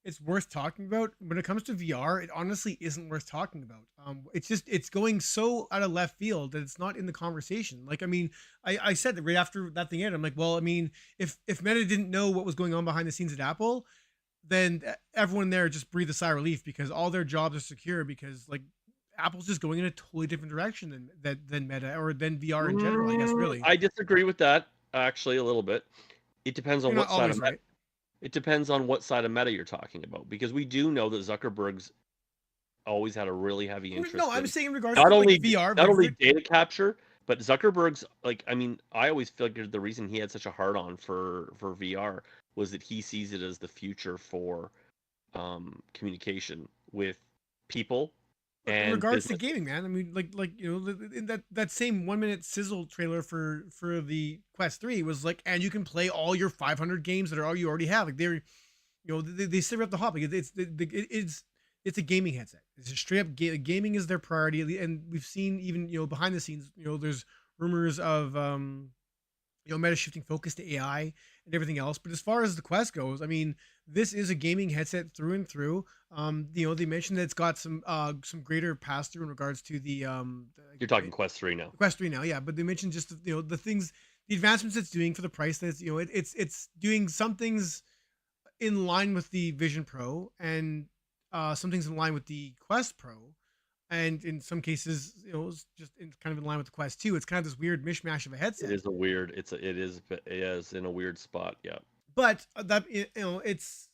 S2: it's worth talking about. When it comes to VR, it honestly isn't worth talking about. It's going so out of left field that it's not in the conversation. Like, I mean, I said that right after that thing ended. I'm like, well, I mean, if Meta didn't know what was going on behind the scenes at Apple, then everyone there just breathed a sigh of relief because all their jobs are secure because like Apple's just going in a totally different direction than Meta or than VR in general. I guess really.
S1: I disagree with that actually a little bit. It depends on
S2: You're not
S1: what side
S2: always
S1: of Meta.
S2: right.
S1: It depends on what side of Meta you're talking about, because we do know that Zuckerberg's always had a really heavy
S2: No,
S1: interest
S2: I'm
S1: in
S2: saying in regards
S1: not
S2: to like
S1: only
S2: VR,
S1: not only data capture, but Zuckerberg's, like, I mean, I always figured the reason he had such a hard on for VR was that he sees it as the future for communication with people
S2: in
S1: and
S2: regards to
S1: businesses.
S2: gaming, man. I mean, in that same 1 minute sizzle trailer for the Quest 3 was like, and you can play all your 500 games that are all you already have. Like they sit up the hop. Like it's a gaming headset. It's a straight up gaming is their priority, and we've seen even behind the scenes. There's rumors of Meta shifting focus to AI and everything else. But as far as the Quest goes, I mean, this is a gaming headset through and through. They mentioned that it's got some greater pass through in regards to
S1: You're talking Quest 3 now.
S2: the Quest 3 now, yeah. But they mentioned just the things, the advancements it's doing for the price that it's doing some things in line with the Vision Pro and some things in line with the Quest Pro. and in some cases, it's just kind of in line with the Quest 2. It's kind of this weird mishmash of a
S1: It
S2: headset.
S1: is a weird. It is in a weird spot. Yeah.
S2: But it's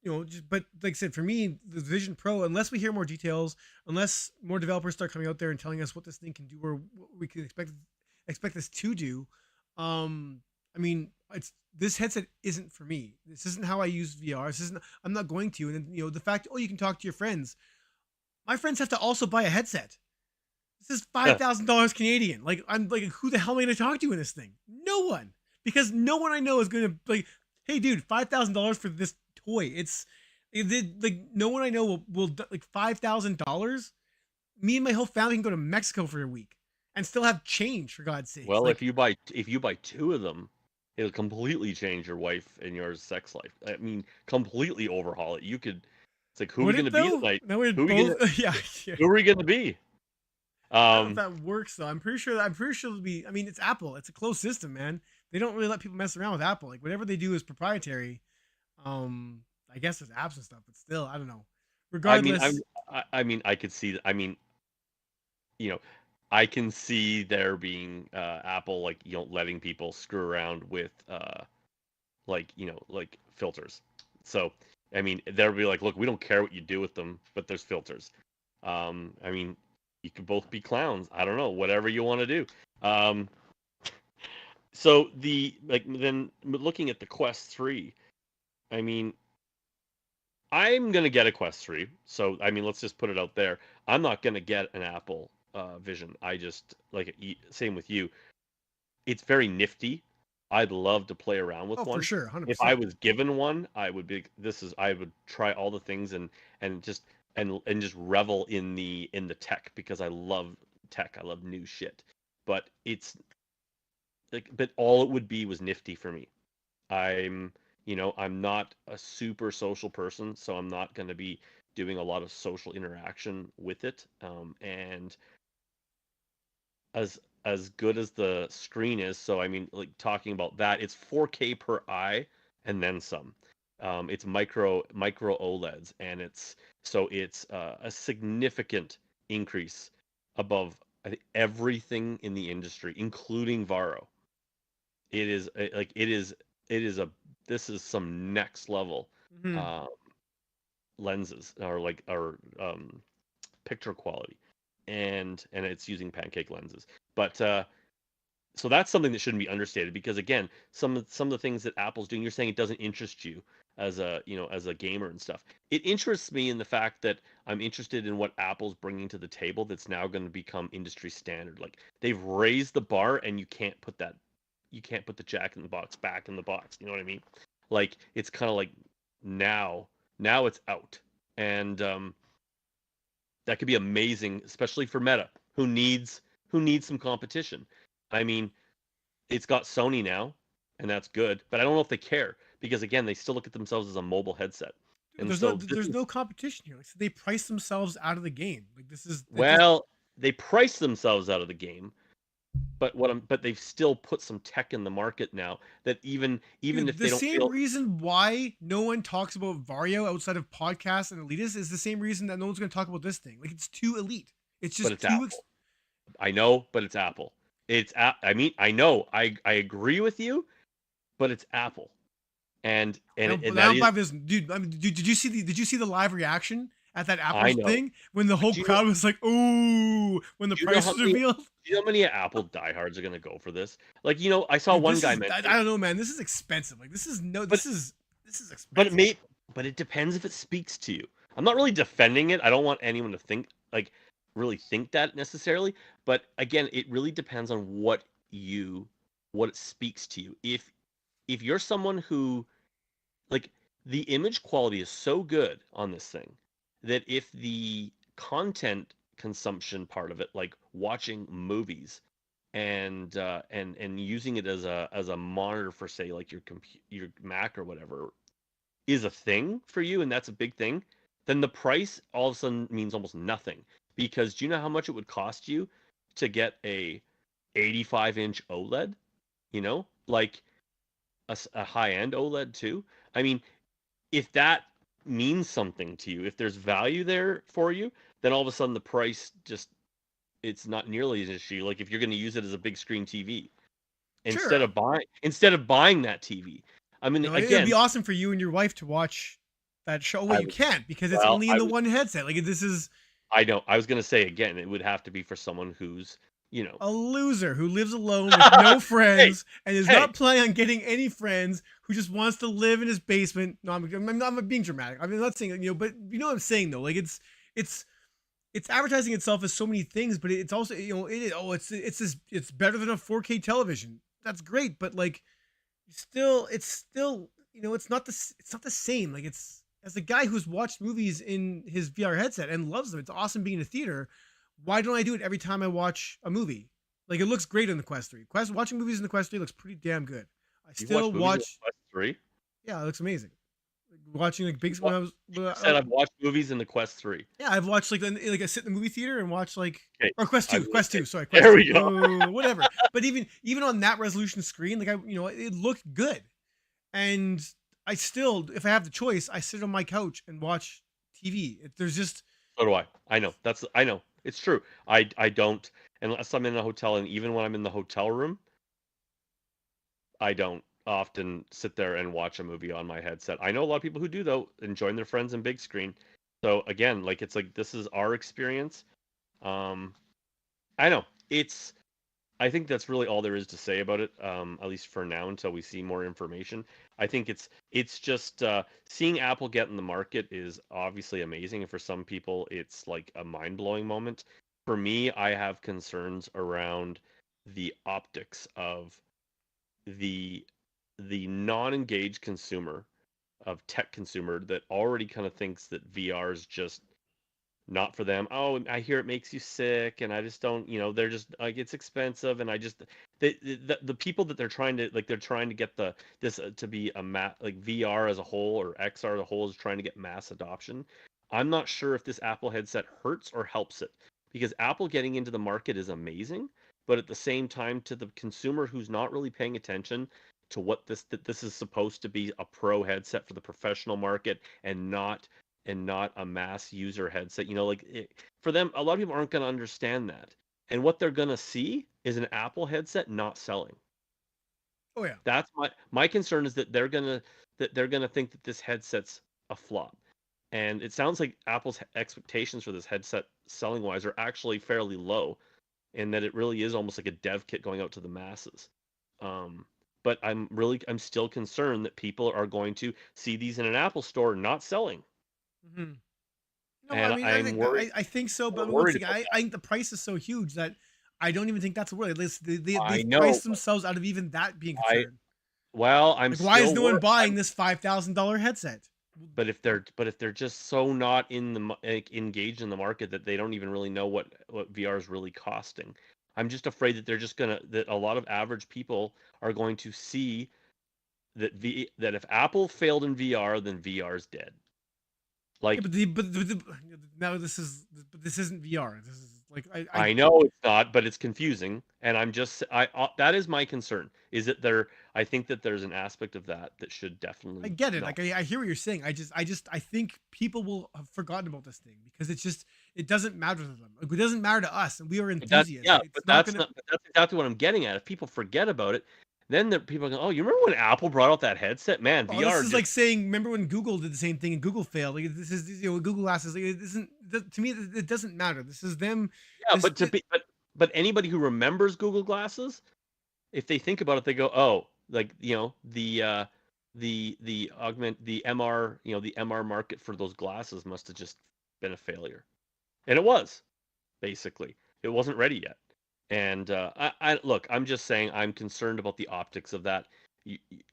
S2: just, but like I said, for me, the Vision Pro, unless we hear more details, unless more developers start coming out there and telling us what this thing can do or what we can expect this to do, I mean, it's this headset isn't for me. This isn't how I use VR. This isn't. I'm not going to. And then, the fact, you can talk to your friends. My friends have to also buy a headset. This is $5,000 Canadian. Like, I'm like, who the hell am I going to talk to in this thing? No one, because no one I know is going to like, hey, dude, $5,000 for this toy. Like no one I know will like $5,000. Me and my whole family can go to Mexico for a week and still have change, for God's sakes.
S1: Well,
S2: Like,
S1: if you buy two of them, it'll completely change your wife and your sex life. I mean, completely overhaul it. You could. It's like, who are we
S2: would
S1: going
S2: it
S1: to be
S2: though?
S1: tonight?
S2: No, we
S1: Who are we going to?
S2: both. Yeah, yeah.
S1: Who are we going to be?
S2: I don't know if
S1: Um,
S2: that works though. I'm pretty sure. It'll be. I mean, it's Apple. It's a closed system, man. They don't really let people mess around with Apple. Like whatever they do is proprietary. Um, I guess there's apps and stuff, but still, I don't know.
S1: I mean,
S2: Regardless,
S1: I mean, I could see. I mean, you know, I can see there being Apple like letting people screw around with like filters. So I mean, they'll be like, look, we don't care what you do with them, but there's filters. I mean, you could both be clowns. I don't know, whatever you want to do. Um, so then looking at the Quest 3, I mean, I'm gonna get a Quest 3. So I mean, let's just put it out there. I'm not gonna get an Apple Vision. I just same with you. It's very nifty. I'd love to play around with
S2: oh for
S1: one.
S2: sure, 100.
S1: If I
S2: percent
S1: was given one, I would be. I would try all the things and just just revel in the tech because I love tech. I love new shit. But it's like, but all it would be was nifty for me. I'm, I'm not a super social person, so I'm not going to be doing a lot of social interaction with it. And as good as the screen is, so I mean, like talking about that, it's 4K per eye and then some. It's micro OLEDs, and it's a significant increase above I think everything in the industry, including Varo. It is like it is a this is some next level
S2: hmm
S1: uh, lenses or picture quality, and it's using pancake lenses. But so that's something that shouldn't be understated because again, some of the things that Apple's doing, you're saying it doesn't interest you as a gamer and stuff. It interests me in the fact that I'm interested in what Apple's bringing to the table that's now going to become industry standard. Like they've raised the bar, and you can't put the Jack in the Box back in the box. You know what I mean? Like it's kind of like now it's out, and that could be amazing, especially for Meta, who needs some competition. I mean, it's got Sony now, and that's good, but I don't know if they care because again, they still look at themselves as a mobile headset,
S2: Dude,
S1: and so this
S2: there's
S1: is
S2: no competition here. Like, so they price themselves out of the game. Like this is it just
S1: well, they price themselves out of the game, but they've still put some tech in the market now that even
S2: dude,
S1: if
S2: the
S1: they don't
S2: same
S1: feel.
S2: reason why no one talks about Vario outside of podcasts and elitists is the same reason that no one's going to talk about this thing. Like it's too elite. It's
S1: But
S2: just
S1: it's
S2: too.
S1: Apple. I know, but it's Apple. I mean, I know. I agree with you, but it's Apple, and
S2: I
S1: that
S2: don't
S1: is
S2: buy this, dude. I mean, dude, did you see the live reaction at that Apple
S1: I know.
S2: thing when the
S1: But
S2: whole crowd was like, "Ooh," when the
S1: do you know
S2: price
S1: how
S2: was
S1: many do
S2: revealed?
S1: you know how many Apple diehards are going to go for this? Like, I saw
S2: Dude,
S1: one
S2: this
S1: guy
S2: is
S1: mention,
S2: I don't know, man. This is expensive. Like this is no,
S1: but
S2: this is
S1: but it
S2: expensive.
S1: may but it depends if it speaks to you. I'm not really defending it. I don't want anyone to really think that necessarily, but again, it really depends on what it speaks to you. If you're someone who like the image quality is so good on this thing that if the content consumption part of it, like watching movies and using it as a monitor for say like your Mac or whatever is a thing for you, and that's a big thing, then the price all of a sudden means almost nothing. Because do you know how much it would cost you to get a 85-inch OLED? Like a high end OLED too. I mean, if that means something to you, if there's value there for you, then all of a sudden the price just it's not nearly as issue. Like if you're going to use it as a big screen TV
S2: Sure.
S1: instead of buying that TV. I mean,
S2: It'd be
S1: again,
S2: awesome for you and your wife to watch that show. Well,
S1: I
S2: you
S1: was
S2: can't because it's
S1: well,
S2: only in the one headset. Like this is
S1: I know. I was going to say again, it would have to be for someone who's,
S2: a loser who lives alone with no
S1: hey,
S2: friends and is
S1: hey,
S2: not planning on getting any friends, who just wants to live in his basement. No, I'm being dramatic. I'm not saying, but you know what I'm saying though. Like it's it's advertising itself as so many things, but it's also, it's better than a 4K television. That's great, but like it's still, it's not the same. Like it's, as a guy who's watched movies in his VR headset and loves them, it's awesome being in a theater. Why don't I do it every time I watch a movie? Like it looks great in the Quest 3. Watching movies in the Quest 3 looks pretty damn good. I
S1: you've
S2: still
S1: watched movies in
S2: watch.
S1: Quest 3?
S2: Yeah, it looks amazing. Like, watching like big
S1: What?
S2: when I was
S1: You said
S2: like,
S1: I've watched movies in the Quest 3.
S2: yeah, I've watched like I sit in the movie theater and watch like,
S1: Okay.
S2: or Quest
S1: I
S2: 2,
S1: was gonna
S2: Quest
S1: say,
S2: 2, sorry, Quest
S1: there
S2: 2.
S1: we go.
S2: Whatever. But even on that resolution screen, like it looked good. And I still, if I have the choice, I sit on my couch and watch TV. There's just
S1: So do I. I know. It's true. I don't, unless I'm in a hotel, and even when I'm in the hotel room, I don't often sit there and watch a movie on my headset. I know a lot of people who do though, and join their friends in big screen. So again, like it's like this is our experience. Um, I know it's. I think that's really all there is to say about it. At least for now, until we see more information. I think it's just seeing Apple get in the market is obviously amazing, and for some people, it's like a mind blowing moment. For me, I have concerns around the optics of the non-engaged consumer of tech consumer that already kind of thinks that VR is just not for them. Oh, I hear it makes you sick, and I just don't. They're just like it's expensive, and I just the people that they're trying to get this to be like VR as a whole or XR as a whole is trying to get mass adoption. I'm not sure if this Apple headset hurts or helps it because Apple getting into the market is amazing, but at the same time, to the consumer who's not really paying attention to what this is supposed to be a pro headset for the professional market and not a mass user headset. For them, a lot of people aren't going to understand that. And what they're going to see is an Apple headset not selling.
S2: oh yeah.
S1: That's my concern is that they're going to think that this headset's a flop. And it sounds like Apple's expectations for this headset selling wise are actually fairly low, and that it really is almost like a dev kit going out to the masses. But I'm still concerned that people are going to see these in an Apple store not selling.
S2: Mm-hmm. No, I
S1: And
S2: mean,
S1: I'm worried.
S2: I think so, but once
S1: Worried
S2: again,
S1: about
S2: I think the price is so huge that I don't even think that's a word.
S1: I
S2: They've
S1: know,
S2: priced themselves out of even that being
S1: I
S2: concerned.
S1: I'm
S2: Like, why is
S1: still
S2: no one
S1: worried.
S2: buying this $5,000 headset?
S1: But if they're just so not engaged in the market that they don't even really know what VR is really costing, I'm just afraid that that a lot of average people are going to see that if Apple failed in VR, then VR is dead.
S2: Yeah,
S1: Like
S2: but now this isn't VR. This is like
S1: I know it's not, but it's confusing, and that is my concern. Is that I think that there's an aspect of that should
S2: I
S1: definitely
S2: get it.
S1: not.
S2: Like I hear what you're saying. I think people will have forgotten about this thing because it doesn't matter to them. Like, it doesn't matter to us, and we are enthusiasts.
S1: Yeah,
S2: It's not gonna.
S1: but that's exactly what I'm getting at. If people forget about it, then the people go, "Oh, you remember when Apple brought out that headset? Man,
S2: Oh, this
S1: VR
S2: is
S1: just
S2: like saying, remember when Google did the same thing and Google failed? Like this is Google Glasses. Like it isn't to me. It doesn't matter. This is them.
S1: yeah."
S2: This
S1: But but anybody who remembers Google Glasses, if they think about it, they go, "Oh, like the MR the MR market for those glasses must have just been a failure," and it was. Basically. It wasn't ready yet. And I look, I'm just saying I'm concerned about the optics of that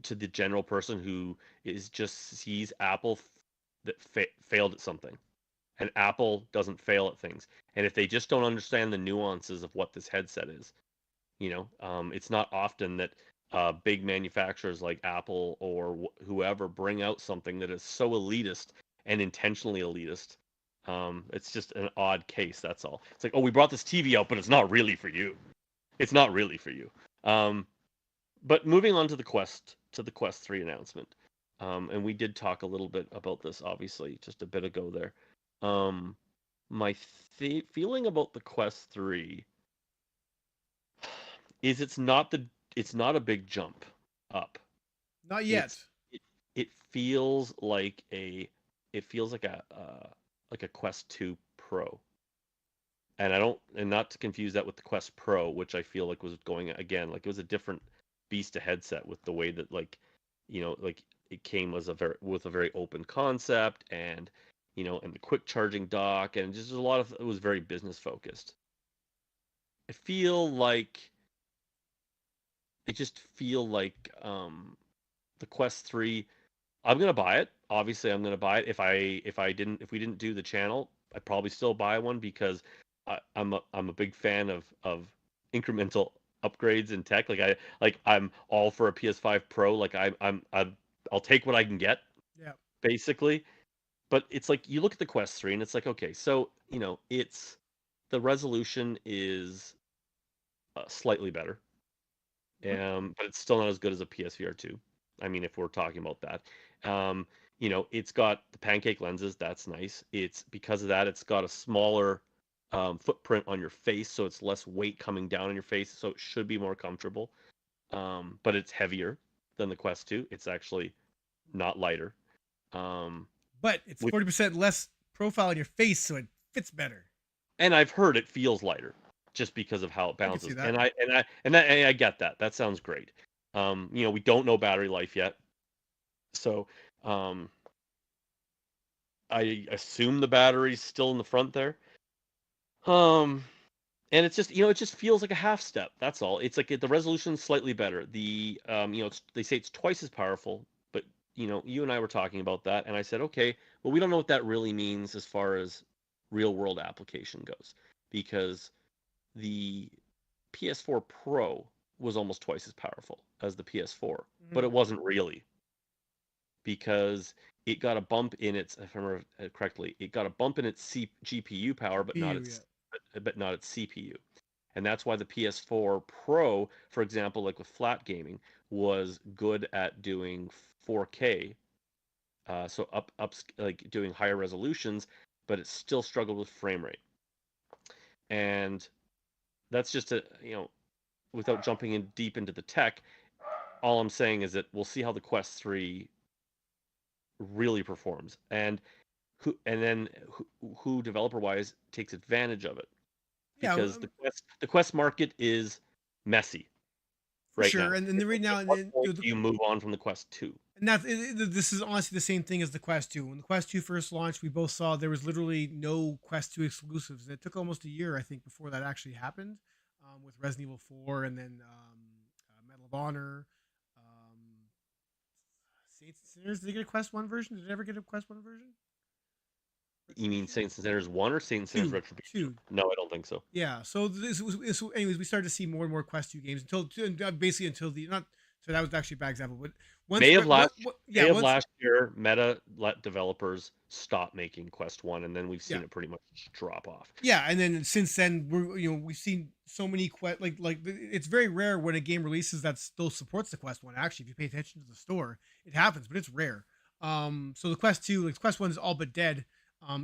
S1: to the general person who is just sees Apple that failed at something, and Apple doesn't fail at things. And if they just don't understand the nuances of what this headset is, it's not often that big manufacturers like Apple or whoever bring out something that is so elitist and intentionally elitist. It's just an odd case. That's all. It's like, oh, we brought this TV out, but it's not really for you. It's not really for you. But moving on to the Quest 3 announcement. and we did talk a little bit about this, obviously, just a bit ago there. Um, my feeling about the Quest 3 is it's not a big jump up.
S2: Not
S1: It's
S2: yet.
S1: it, it feels like a Quest 2 Pro. And I don't, and not to confuse that with the Quest Pro, which I feel like was going again, like it was a different beast of headset with the way that like it came as with a very open concept, and and the quick charging dock, and just a lot of it was very business focused. I feel like I just feel like the Quest 3, I'm gonna buy it. Obviously, I'm gonna buy it. If we didn't do the channel, I'd probably still buy one because I'm a big fan of incremental upgrades in tech. I'm all for a PS5 Pro. I'll take what I can get
S2: Yeah.
S1: basically. But it's like you look at the Quest 3 and it's like, okay, so it's the resolution is slightly better,
S2: Mhm.
S1: but it's still not as good as a PSVR 2. I mean, if we're talking about that, um, it's got the pancake lenses. That's nice. It's because of that, it's got a smaller footprint on your face, so it's less weight coming down on your face, so it should be more comfortable. But it's heavier than the Quest 2. It's actually not lighter. Um,
S2: But it's
S1: which,
S2: 40% less profile on your face, so it fits better.
S1: and I've heard it feels lighter just because of how it
S2: I can see
S1: bounces.
S2: that.
S1: And I get that. That sounds great. We don't know battery life yet. So, um, I assume the battery's still in the front there. Um, and it's just, it just feels like a half step. That's all. It's like the resolution's slightly better. They say it's twice as powerful, but you and I were talking about that, and I said, okay, well, we don't know what that really means as far as real world application goes, because the PS4 Pro was almost twice as powerful as the PS4, but
S2: Mm-hmm.
S1: it wasn't really, because it got a bump in its, if I remember correctly, it got a bump in its GPU power,
S2: GPU, yeah.
S1: but not its CPU. And that's why the PS4 Pro, for example, like with flat gaming, was good at doing 4K, so up like doing higher resolutions, but it still struggled with frame rate. And that's just without jumping in deep into the tech, all I'm saying is that we'll see how the Quest 3 really performs, and then who developer wise takes advantage of it,
S2: Yeah,
S1: because the Quest market is messy
S2: for
S1: right
S2: sure.
S1: now.
S2: And then right now,
S1: At what point do you move on from the Quest 2?
S2: and this is honestly the same thing as the Quest 2. When the Quest 2 first launched, we both saw there was literally no Quest 2 exclusives. And it took almost a year, I think, before that actually happened, with Resident Evil 4 and then Medal of Honor, um, Saints and Sinners. Did they get a Quest 1 version? Did it ever get a Quest 1 version?
S1: You mean
S2: Retribution?
S1: Saints and Sinners 1 or Saints and Sinners
S2: Two.
S1: Retribution?
S2: Two.
S1: No, I don't think so.
S2: Yeah. So anyways, we started to see more and more Quest 2 games basically until the not. So that was actually a bad example, but once
S1: May of last
S2: yeah,
S1: May of
S2: once
S1: last year, Meta let developers stop making Quest 1, and then we've
S2: yeah.
S1: seen it pretty much drop off.
S2: Yeah, and then since then we've seen so many it's very rare when a game releases that still supports the Quest 1. Actually, if you pay attention to the store, it happens, but it's rare. So the Quest 2, like Quest 1 is all but dead.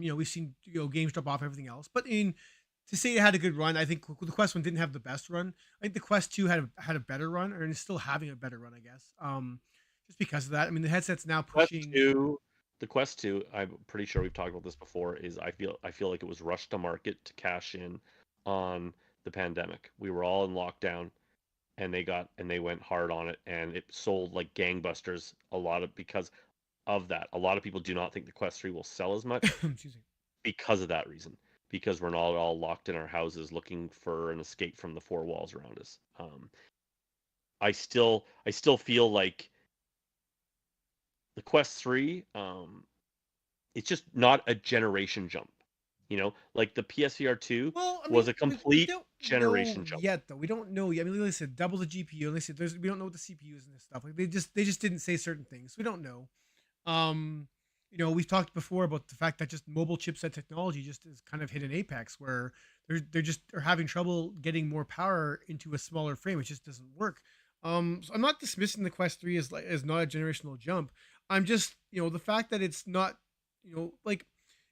S2: We've seen games drop off everything else, but to say it had a good run, I think the Quest 1 didn't have the best run. I think the Quest 2 had a better run, or is still having a better run, I guess. Just because of that. I mean, the headset's now
S1: Quest
S2: pushing.
S1: 2, the Quest 2, I'm pretty sure we've talked about this before, is I feel like it was rushed to market to cash in on the pandemic. We were all in lockdown, and they went hard on it, and it sold like gangbusters, because of that. A lot of people do not think the Quest 3 will sell as much
S2: Excuse me.
S1: because of that reason. Because we're not all locked in our houses looking for an escape from the four walls around us. I still feel like the Quest 3, it's just not a generation jump. Like the PSVR 2
S2: Well, I mean,
S1: was a
S2: we
S1: complete
S2: don't know
S1: generation jump.
S2: yet, though. We don't know yet. I mean, like I said, double the GPU. And they said we don't know what the CPU is and this stuff. Like they just didn't say certain things. We don't know. Um, we've talked before about the fact that just mobile chipset technology just is kind of hit an apex where they're just are having trouble getting more power into a smaller frame. It just doesn't work. So I'm not dismissing the Quest 3 as not a generational jump. I'm just, the fact that it's not, like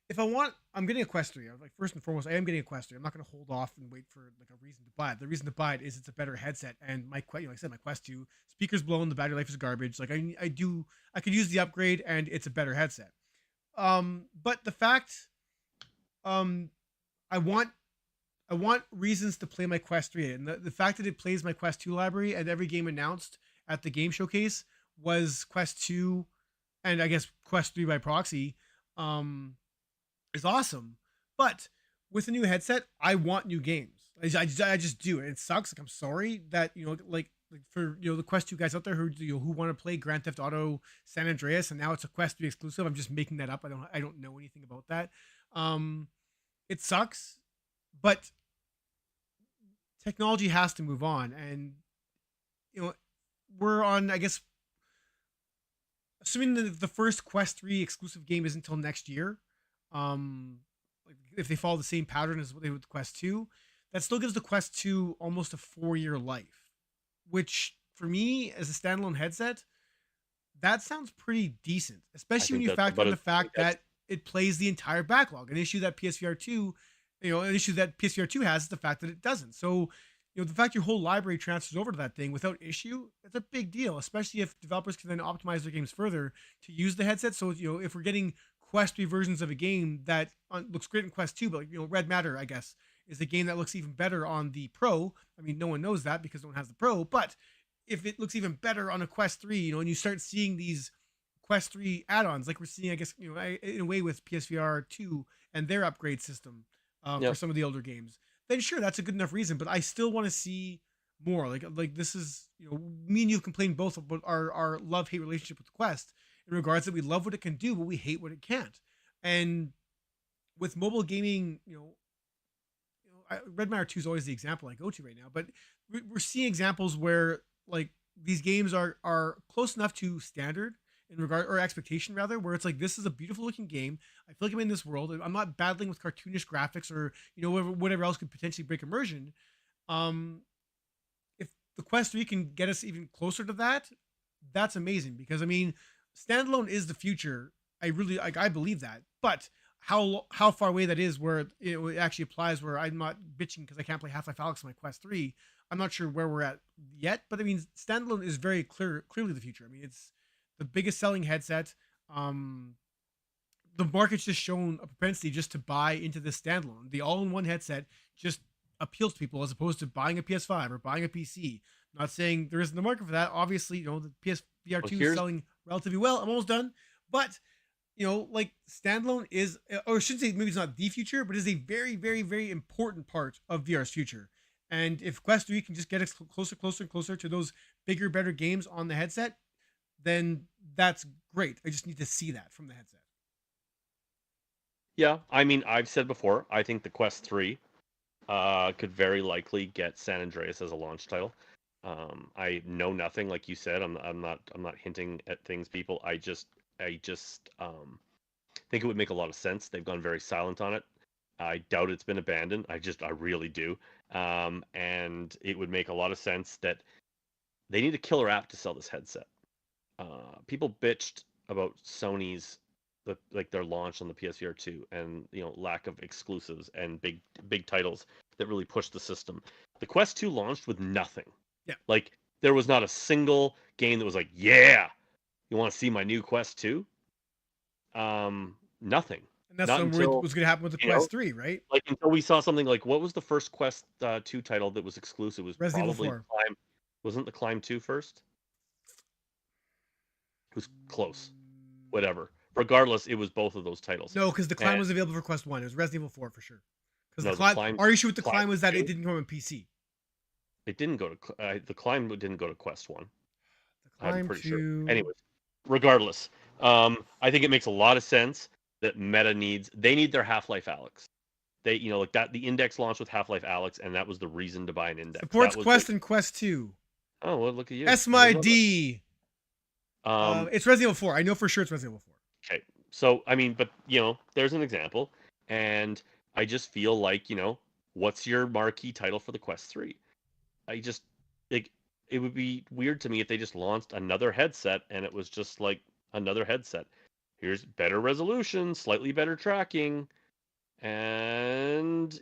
S2: if I want, I'm getting a Quest 3. Like first and foremost, I am getting a Quest 3. I'm not going to hold off and wait for like a reason to buy it. The reason to buy it is it's a better headset, and like I said, my Quest 2 speakers blown, the battery life is garbage. Like I could use the upgrade, and it's a better headset. But the fact, um, I want reasons to play my Quest 3, and the fact that it plays my Quest 2 library, and every game announced at the game showcase was Quest 2, and I guess Quest 3 by proxy. Is awesome. But with a new headset, I want new games. I just do. It sucks. Like I'm sorry that like for the Quest 2 guys out there who want to play Grand Theft Auto San Andreas, and now it's a Quest 3 exclusive. I'm just making that up. I don't know anything about that. It sucks, but technology has to move on, and we're on, I guess, assuming the first Quest 3 exclusive game isn't until next year. Like if they follow the same pattern as what they did with Quest 2, that still gives the Quest 2 almost a 4-year life, which for me as a standalone headset, that sounds pretty decent, especially when you factor in the fact that it plays the entire backlog. An issue that PSVR 2, an issue that PSVR 2 has is the fact that it doesn't. So, the fact your whole library transfers over to that thing without issue, it's a big deal, especially if developers can then optimize their games further to use the headset. So, if we're getting Quest 3 versions of a game that looks great in Quest 2, but Red Matter, I guess, is a game that looks even better on the Pro. I mean, no one knows that because no one has the Pro, but if it looks even better on a Quest 3, and you start seeing these Quest 3 add-ons, like we're seeing, I guess, in a way with PSVR 2 and their upgrade system for some of the older games, then sure, that's a good enough reason. But I still want to see more. Like this is, me and you've complained both about our love-hate relationship with the Quest in regards that we love what it can do, but we hate what it can't. And with mobile gaming, Red Matter 2 is always the example I go to right now. But we're seeing examples where like these games are close enough to standard in regard, or expectation rather, where it's like, this is a beautiful looking game. I feel like I'm in this world. I'm not battling with cartoonish graphics or whatever else could potentially break immersion. If the Quest 3 can get us even closer to that, that's amazing, because I mean, standalone is the future. I believe that, but how far away that is, where it actually applies, where I'm not bitching because I can't play Half-Life Alyx on my Quest 3. I'm not sure where we're at yet, but I mean, standalone is very clearly the future. I mean, it's the biggest selling headset. The market's just shown a propensity just to buy into this standalone. The all-in-one headset just appeals to people as opposed to buying a PS5 or buying a PC. I'm not saying there isn't the market for that. Obviously, the PSVR 2 is selling relatively well. I'm almost done. But, like standalone is, or I should say maybe it's not the future, but is a very, very, very important part of VR's future. And if Quest 3 can just get us closer and closer to those bigger, better games on the headset, then that's great. I just need to see that from the headset.
S1: Yeah, I mean, I've said before, I think the Quest 3 could very likely get San Andreas as a launch title. I know nothing, like you said. I'm not hinting at things, people. I just think it would make a lot of sense. They've gone very silent on it. I doubt it's been abandoned. I really do. And it would make a lot of sense that they need a killer app to sell this headset. People bitched about Sony's their launch on the PSVR 2 and lack of exclusives and big titles that really pushed the system. The Quest 2 launched with nothing.
S2: Yeah.
S1: Like there was not a single game that was like, yeah, you want to see my new Quest 2? Nothing.
S2: And that's what I'm worried was going to happen with the Quest 3, right?
S1: Like until we saw something like, what was the first Quest 2 title that was exclusive? It was
S2: Resident
S1: probably
S2: Evil 4.
S1: Climb. Wasn't the Climb 2 first? It was close. Whatever. Regardless, it was both of those titles.
S2: No, because the Climb was available for Quest 1. It was Resident Evil 4 for sure. Because
S1: No,
S2: the Climb, our issue with the Climb was that it didn't come on PC.
S1: It didn't go to the Climb didn't go to Quest 1.
S2: The Climb
S1: I'm pretty
S2: 2...
S1: sure. Anyways, regardless, I think it makes a lot of sense that Meta they need their Half-Life Alyx. They, like that, the Index launched with Half-Life Alyx, and that was the reason to buy an Index.
S2: Supports Quest and Quest 2.
S1: Oh, well, look at you.
S2: S-my-D. It's Resident Evil 4. I know for sure it's Resident Evil 4.
S1: Okay. So, I mean, but, there's an example. And I just feel like, what's your marquee title for the Quest 3? It would be weird to me if they just launched another headset and it was just like another headset. Here's better resolution, slightly better tracking, and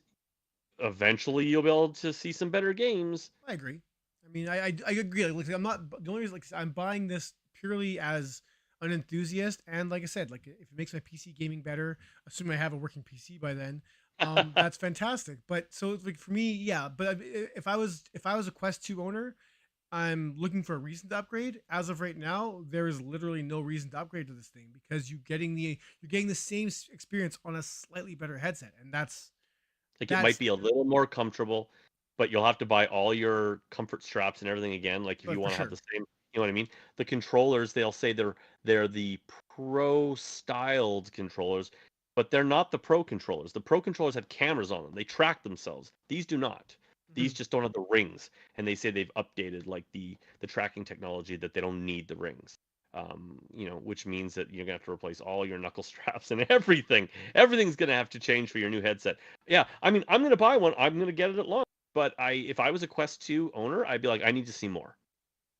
S1: eventually you'll be able to see some better games.
S2: I agree. I mean, I agree. Like, I'm not the only reason. Like, I'm buying this purely as an enthusiast, and like I said, like if it makes my PC gaming better, assuming I have a working PC by then, that's fantastic. But so like for me, yeah. But if I was a Quest 2 owner, I'm looking for a reason to upgrade. As of right now, there is literally no reason to upgrade to this thing because you're getting the same experience on a slightly better headset, and
S1: Like it might
S2: that's
S1: be a little more comfortable, but you'll have to buy all your comfort straps and everything again. Like if you
S2: but for
S1: want to have
S2: sure.
S1: the same, you know what I mean? The controllers, they'll say they're the pro styled controllers, but they're not the pro controllers. The pro controllers have cameras on them. They track themselves. These do not. These
S2: Mhm.
S1: just don't have the rings. And they say they've updated like the tracking technology that they don't need the rings. Which means that you're gonna have to replace all your knuckle straps and everything. Everything's gonna have to change for your new headset. Yeah, I mean, I'm gonna buy one. I'm gonna get it at launch. But if I was a Quest 2 owner, I'd be like, I need to see more.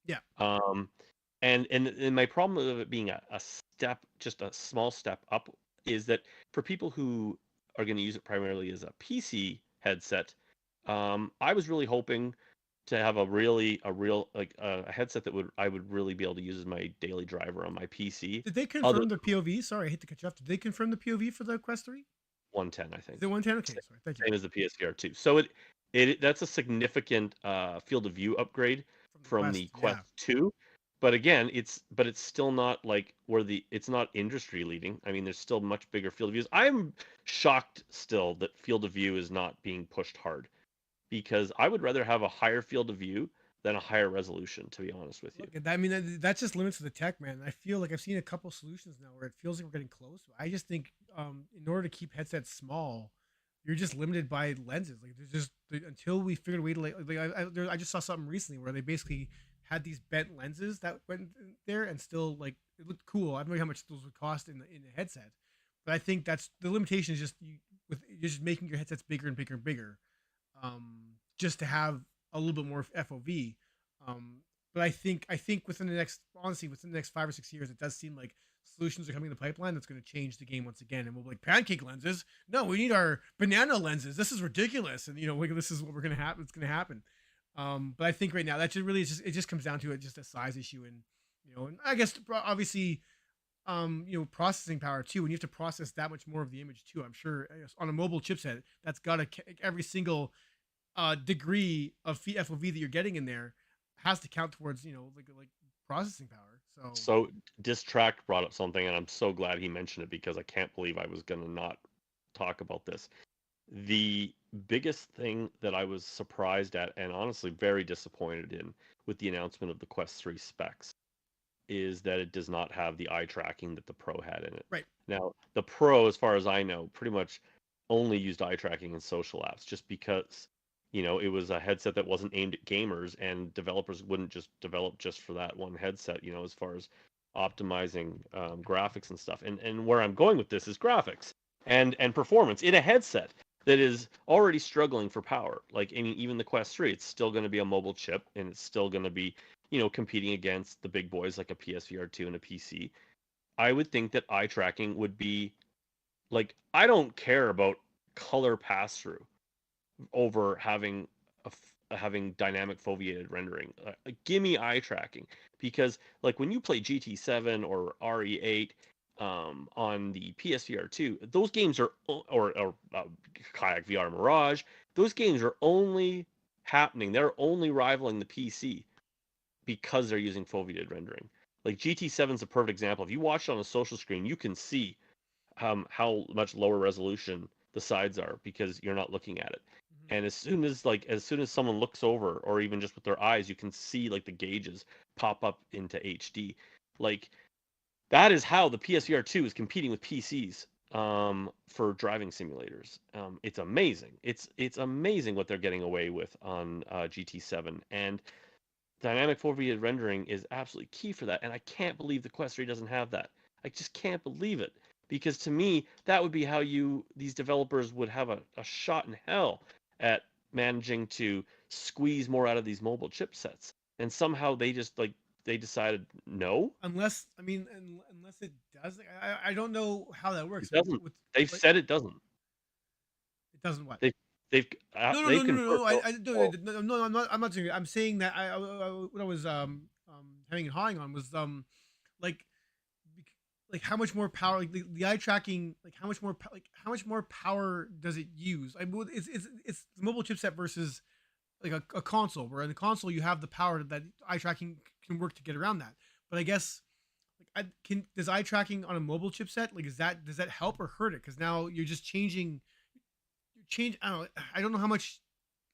S2: Yeah.
S1: Um, and my problem with it being a step, just a small step up, is that for people who are going to use it primarily as a PC headset, I was really hoping to have a real like a headset that I would really be able to use as my daily driver on my PC.
S2: Did they
S1: Other
S2: confirm the
S1: than
S2: POV? Sorry, I hate to cut you off. Did they confirm the POV for the Quest 3?
S1: 110, I
S2: Is
S1: think.
S2: it 110? Okay, sorry. Thank you.
S1: Same as the PSVR 2. So it that's a significant field of view upgrade
S2: From the
S1: from
S2: Quest,
S1: the
S2: yeah.
S1: Quest 2. But again, it's still not like it's not industry leading. I mean, there's still much bigger field of views. I'm shocked still that field of view is not being pushed hard because I would rather have a higher field of view than a higher resolution, to be honest with you.
S2: Look, I mean, that's just limits to the tech, man. I feel like I've seen a couple solutions now where it feels like we're getting close. I just think, in order to keep headsets small, you're just limited by lenses. Like, there's just until we figured a way to I just saw something recently where they basically had these bent lenses that went in there and still like it looked cool. I don't know how much those would cost in the headset, but I think that's the limitation is just with you're just making your headsets bigger and bigger and bigger, just to have a little bit more FOV. Um, but I think within the next 5 or 6 years, it does seem like solutions are coming in the pipeline that's going to change the game once again. And we'll be like pancake lenses. No, we need our banana lenses. This is ridiculous. And this is what we're gonna happen. It's gonna happen. But I think right now that just really is just it just comes down to it just a size issue and and I guess obviously processing power too. When you have to process that much more of the image too, I'm sure on a mobile chipset that's got to every single degree of FOV that you're getting in there has to count towards like processing power. So
S1: So Distract brought up something, and I'm so glad he mentioned it because I can't believe I was gonna not talk about this. The biggest thing that I was surprised at and honestly very disappointed in with the announcement of the Quest 3 specs is that it does not have the eye tracking that the Pro had in it.
S2: right.
S1: Now, the Pro, as far as I know, pretty much only used eye tracking in social apps just because, it was a headset that wasn't aimed at gamers and developers wouldn't just develop just for that one headset, as far as optimizing graphics and stuff. And where I'm going with this is graphics and performance in a headset that is already struggling for power. Like, I mean, even the Quest 3, it's still going to be a mobile chip and it's still going to be competing against the big boys like a PSVR 2 and a PC. I would think that eye tracking would be like, I don't care about color pass through over having dynamic foveated rendering. Give me eye tracking because like when you play GT7 or RE8 on the PSVR 2, those games are or Kayak VR Mirage, those games are only happening. They're only rivaling the PC because they're using foveated rendering. Like GT7 is a perfect example. If you watch it on a social screen, you can see how much lower resolution the sides are because you're not looking at it.
S2: Mhm.
S1: And as soon as someone looks over, or even just with their eyes, you can see like the gauges pop up into HD. Like that is how the PSVR 2 is competing with PCs for driving simulators. It's amazing. It's amazing what they're getting away with on GT7, and dynamic foveated rendering is absolutely key for that. And I can't believe the Quest 3 doesn't have that. I just can't believe it. Because to me, that would be how these developers would have a shot in hell at managing to squeeze more out of these mobile chipsets. And somehow they just like they decided no.
S2: Unless unless it does. I don't know how that
S1: It
S2: works.
S1: doesn't.
S2: With
S1: They've
S2: like
S1: said it doesn't.
S2: it doesn't what?
S1: They've they've
S2: No, no,
S1: they've
S2: no, no, no,
S1: confirmed.
S2: no.
S1: No,
S2: No,
S1: oh,
S2: no, no, I'm not saying. I'm saying that what I was having and hawing on was like like how much more power like the eye tracking like how much more power does it use? It's the mobile chipset versus like a console where in the console you have the power that eye tracking can work to get around that. But I guess like does eye tracking on a mobile chipset like does that help or hurt it? Because now you're just change. I don't know how much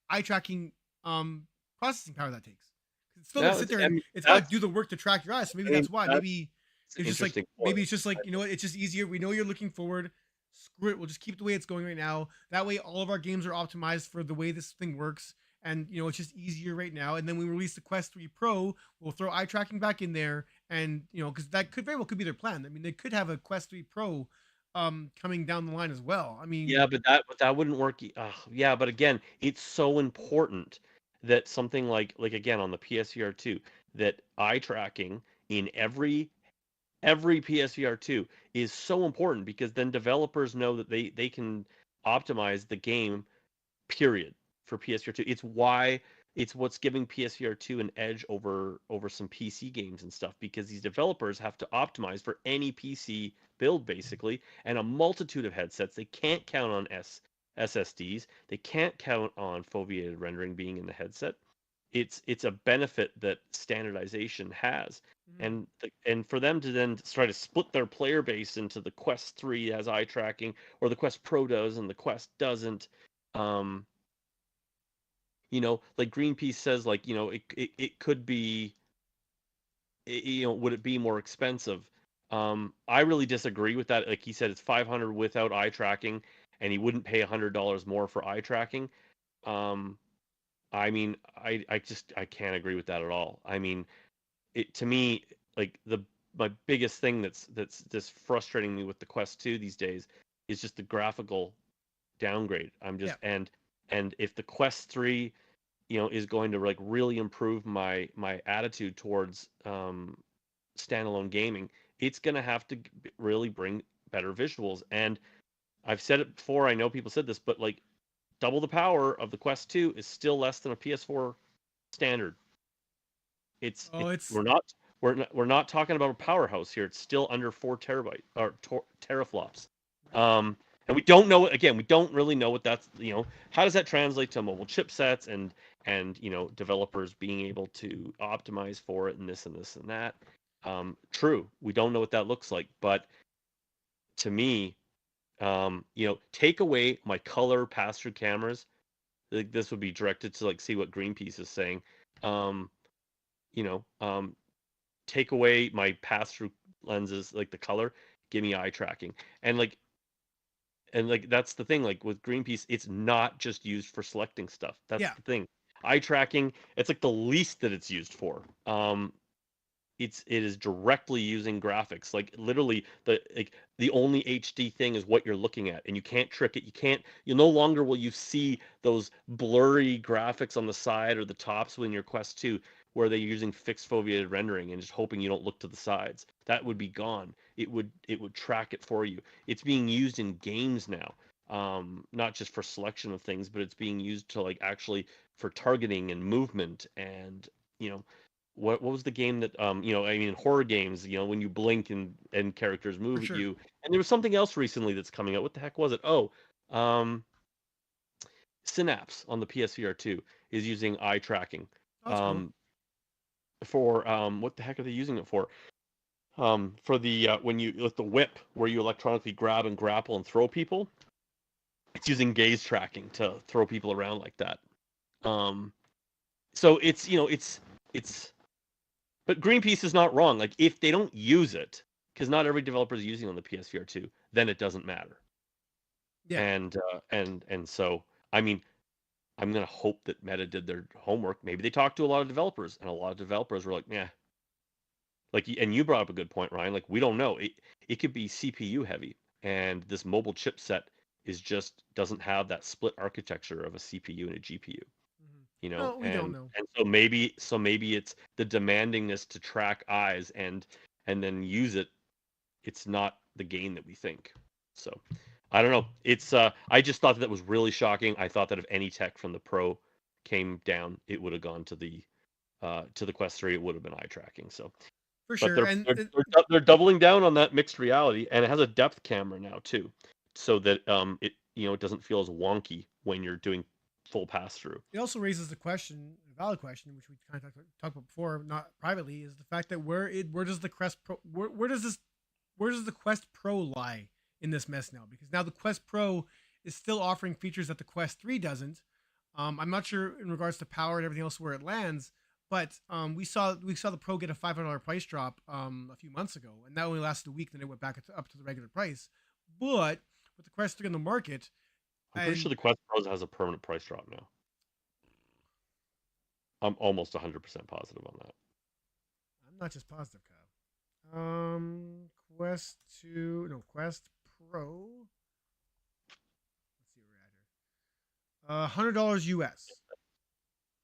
S2: eye tracking processing power that takes. It's still gonna
S1: no,
S2: sit there
S1: I
S2: and
S1: mean,
S2: it's got to do the work to track your eyes. So maybe
S1: I mean,
S2: that's why.
S1: that's
S2: Maybe
S1: an
S2: it's just like
S1: interesting point.
S2: maybe it's just like you know what? It's just easier. We know you're looking forward. Screw it. We'll just keep the way it's going right now. That way, all of our games are optimized for the way this thing works. And you know it's just easier right now. And then we release the Quest 3 Pro. We'll throw eye tracking back in there, and you know because that could very well could be their plan. I mean, they could have a Quest 3 Pro coming down the line as well. I mean,
S1: Yeah, but that wouldn't work. Yeah, but again, it's so important that something like again on the PSVR 2 that eye tracking in every PSVR 2 is so important because then developers know that they can optimize the game period for PSVR 2. It's what's giving PSVR 2 an edge over some PC games and stuff because these developers have to optimize for any PC build basically and a multitude of headsets. They can't count on SSDs. They can't count on foveated rendering being in the headset. It's a benefit that standardization has.
S2: mhm.
S1: And for them to then try to split their player base into the Quest 3 has eye tracking or the Quest Pro does and the Quest doesn't, um, like Greenpeace says, like, it could be, would it be more expensive? I really disagree with that. Like he said, it's 500 without eye tracking, and he wouldn't pay $100 more for eye tracking. Um, I mean, I can't agree with that at all. I mean, it to me, like my biggest thing that's just frustrating me with the Quest 2 these days is just the graphical downgrade. I'm
S2: Yeah.
S1: just and if the Quest 3 is going to like really improve my attitude towards standalone gaming, it's going to have to really bring better visuals. And I've said it before, I know people said this, but like double the power of the Quest 2 is still less than a PS4 standard.
S2: Oh,
S1: We're not talking about a powerhouse here. It's still under 4 terabyte or teraflops.
S2: right.
S1: And we don't know, again, we don't really know what that's, how does that translate to mobile chipsets and developers being able to optimize for it and this and this and that. True, we don't know what that looks like, but to me, take away my color pass-through cameras. Like this would be directed to like see what Greenpeace is saying. Um, you know, um, take away my pass-through lenses, like the color, give me eye tracking, and like that's the thing. Like with Greenpeace, it's not just used for selecting stuff. That's
S2: Yeah.
S1: the thing. Eye tracking, it's like the least that it's used for. It is directly using graphics. Like literally the only HD thing is what you're looking at, and you can't trick it. You no longer will you see those blurry graphics on the side or the tops when your Quest 2 where they're using fixed foveated rendering and just hoping you don't look to the sides. That would be gone. It would track it for you. It's being used in games now. Not just for selection of things, but it's being used to like actually for targeting and movement and you know what was the game that I mean in horror games, when you blink and characters
S2: For
S1: move at
S2: sure.
S1: you. And there was something else recently that's coming out. What the heck was it? Oh, um Synapse on the PSVR 2 is using eye tracking.
S2: That's cool.
S1: Um for what the heck are they using it for? For the when you with the whip where you electronically grab and grapple and throw people, it's using gaze tracking to throw people around like that. Um so it's But Greenpeace is not wrong. Like if they don't use it, because not every developer is using it on the PSVR 2, then it doesn't matter.
S2: Yeah.
S1: And so I mean, I'm gonna hope that Meta did their homework. Maybe they talked to a lot of developers, and a lot of developers were like, "Yeah." Like, and you brought up a good point, Ryan. Like we don't know. It could be CPU heavy, and this mobile chipset is just doesn't have that split architecture of a CPU and a GPU.
S2: Mhm.
S1: you know,
S2: No, we don't know.
S1: and so maybe it's the demandingness to track eyes and then use it. It's not the gain that we think. So I don't know. It's I just thought that was really shocking. I thought that if any tech from the Pro came down, it would have gone to the Quest 3. It would have been eye tracking. So,
S2: For
S1: but
S2: sure. And
S1: they're doubling down on that mixed reality, and it has a depth camera now too, so that it it doesn't feel as wonky when you're doing full pass through.
S2: it also raises the question, a valid question, which we kind of talked about before, not privately, is the fact that where does the Quest Pro where does the Quest Pro lie in this mess now? Because now the Quest Pro is still offering features that the Quest 3 doesn't. I'm not sure in regards to power and everything else where it lands, but we saw the Pro get a $500 price drop a few months ago, and that only lasted a week. Then it went back up to the regular price. But with the Quest 3 in the market,
S1: I'm pretty sure the Quest Pro has a permanent price drop now. I'm almost 100% positive on that.
S2: I'm not just positive, Kyle. Quest 2, no, Quest Pro. Let's see where we're at here. $100 US.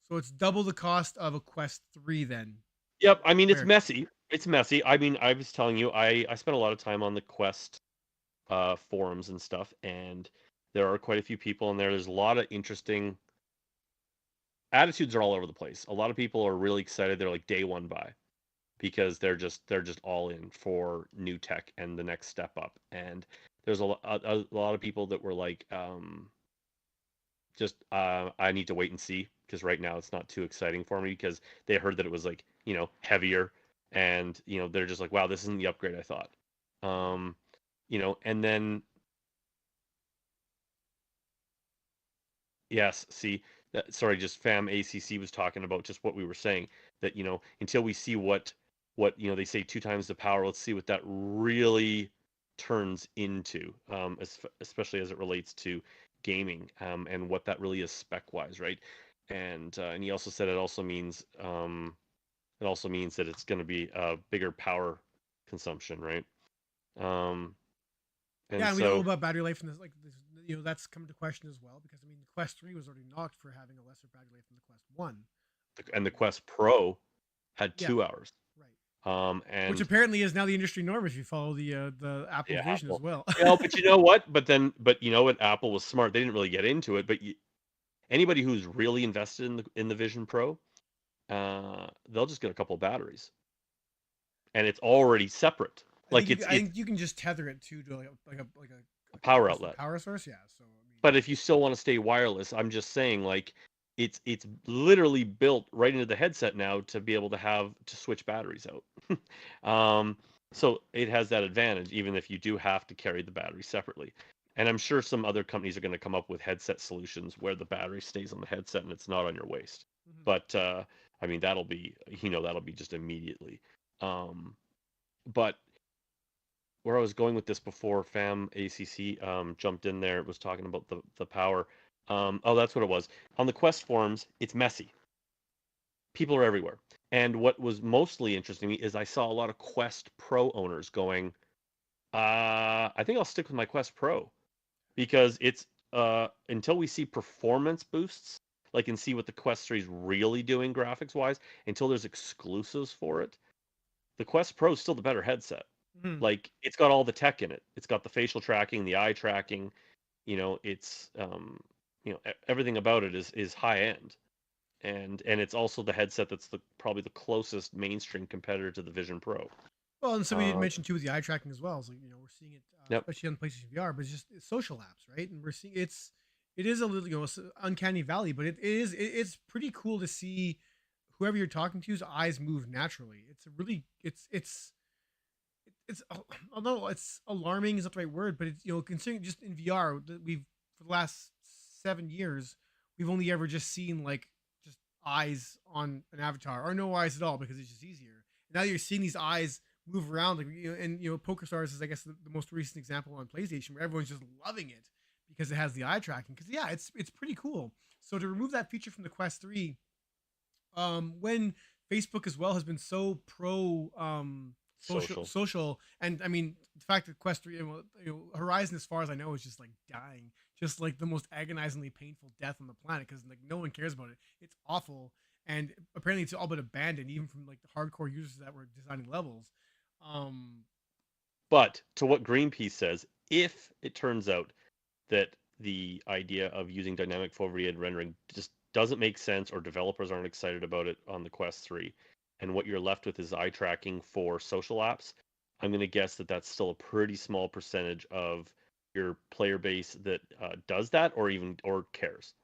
S2: So it's double the cost of a Quest 3 then.
S1: Yep, I mean it's messy. It's messy. I mean, I was telling you, I spent a lot of time on the Quest forums and stuff, and there are quite a few people in there. There's a lot of interesting attitudes are all over the place. A lot of people are really excited. They're like day one buy because they're just all in for new tech and the next step up. And there's a lot of people that were like, just I need to wait and see because right now it's not too exciting for me because they heard that it was like heavier and they're just like, wow, this isn't the upgrade I thought. And then yes, see that, sorry, just fam ACC was talking about just what we were saying that until we see what they say 2 times the power, let's see what that really turns into, especially as it relates to gaming, and what that really is spec wise, right? And he also said it also means that it's going to be a bigger power consumption, right? And
S2: Yeah, and we don't know
S1: so
S2: about battery life in this. That's come into question as well because I mean, the Quest 3 was already knocked for having a lesser battery life than the Quest 1.
S1: and the Quest Pro had
S2: Yeah,
S1: 2 hours.
S2: right.
S1: And
S2: Which apparently is now the industry norm if you follow the Apple
S1: yeah,
S2: vision
S1: Apple.
S2: as well.
S1: But you know what? But you know what? Apple was smart. They didn't really get into it. But anybody who's really invested in the Vision Pro, they'll just get a couple of batteries, and it's already separate.
S2: I think you can just tether it to like
S1: a power
S2: a
S1: outlet,
S2: power source. Yeah. So I mean,
S1: but if you still want to stay wireless, I'm just saying, like, it's literally built right into the headset now to be able to switch batteries out. So it has that advantage, even if you do have to carry the battery separately. And I'm sure some other companies are going to come up with headset solutions where the battery stays on the headset and it's not on your waist.
S2: mhm.
S1: But I mean, that'll be just immediately. But where I was going with this before fam ACC jumped in there, was talking about the power. Oh, that's what it was. On the Quest forums, it's messy. People are everywhere. And what was mostly interesting to me is I saw a lot of Quest Pro owners going, I think I'll stick with my Quest Pro because it's until we see performance boosts, like and see what the Quest 3 is really doing graphics wise, until there's exclusives for it, the Quest Pro is still the better headset.
S2: Mhm.
S1: Like it's got all the tech in it. It's got the facial tracking, the eye tracking. It's everything about it is high end, and it's also the headset that's probably the closest mainstream competitor to the Vision Pro.
S2: Well, and somebody did mention too with the eye tracking as well. So we're seeing it,
S1: Yep.
S2: especially on PlayStation VR, but it's social apps, right? And we're seeing it is a little it's uncanny valley, but it's pretty cool to see whoever you're talking to's eyes move naturally. It's a really it's although it's alarming is not the right word, but it's considering just in VR that we've for the last 7 years we've only ever just seen like just eyes on an avatar or no eyes at all because it's just easier. Now you're seeing these eyes move around like and PokerStars is I guess the most recent example on PlayStation where everyone's just loving it because it has the eye tracking because yeah it's pretty cool. So to remove that feature from the Quest 3, when Facebook as well has been so pro
S1: social.
S2: social, and I mean the fact that Quest 3, Horizon, as far as I know, is just like dying, just like the most agonizingly painful death on the planet because like no one cares about it. It's awful, and apparently it's all but abandoned, even from like the hardcore users that were designing levels. Um,
S1: But to what Greenpeace says, if it turns out that the idea of using dynamic foveated rendering just doesn't make sense or developers aren't excited about it on the Quest 3, and what you're left with is eye tracking for social apps, I'm going to guess that that's still a pretty small percentage of your player base that does that or cares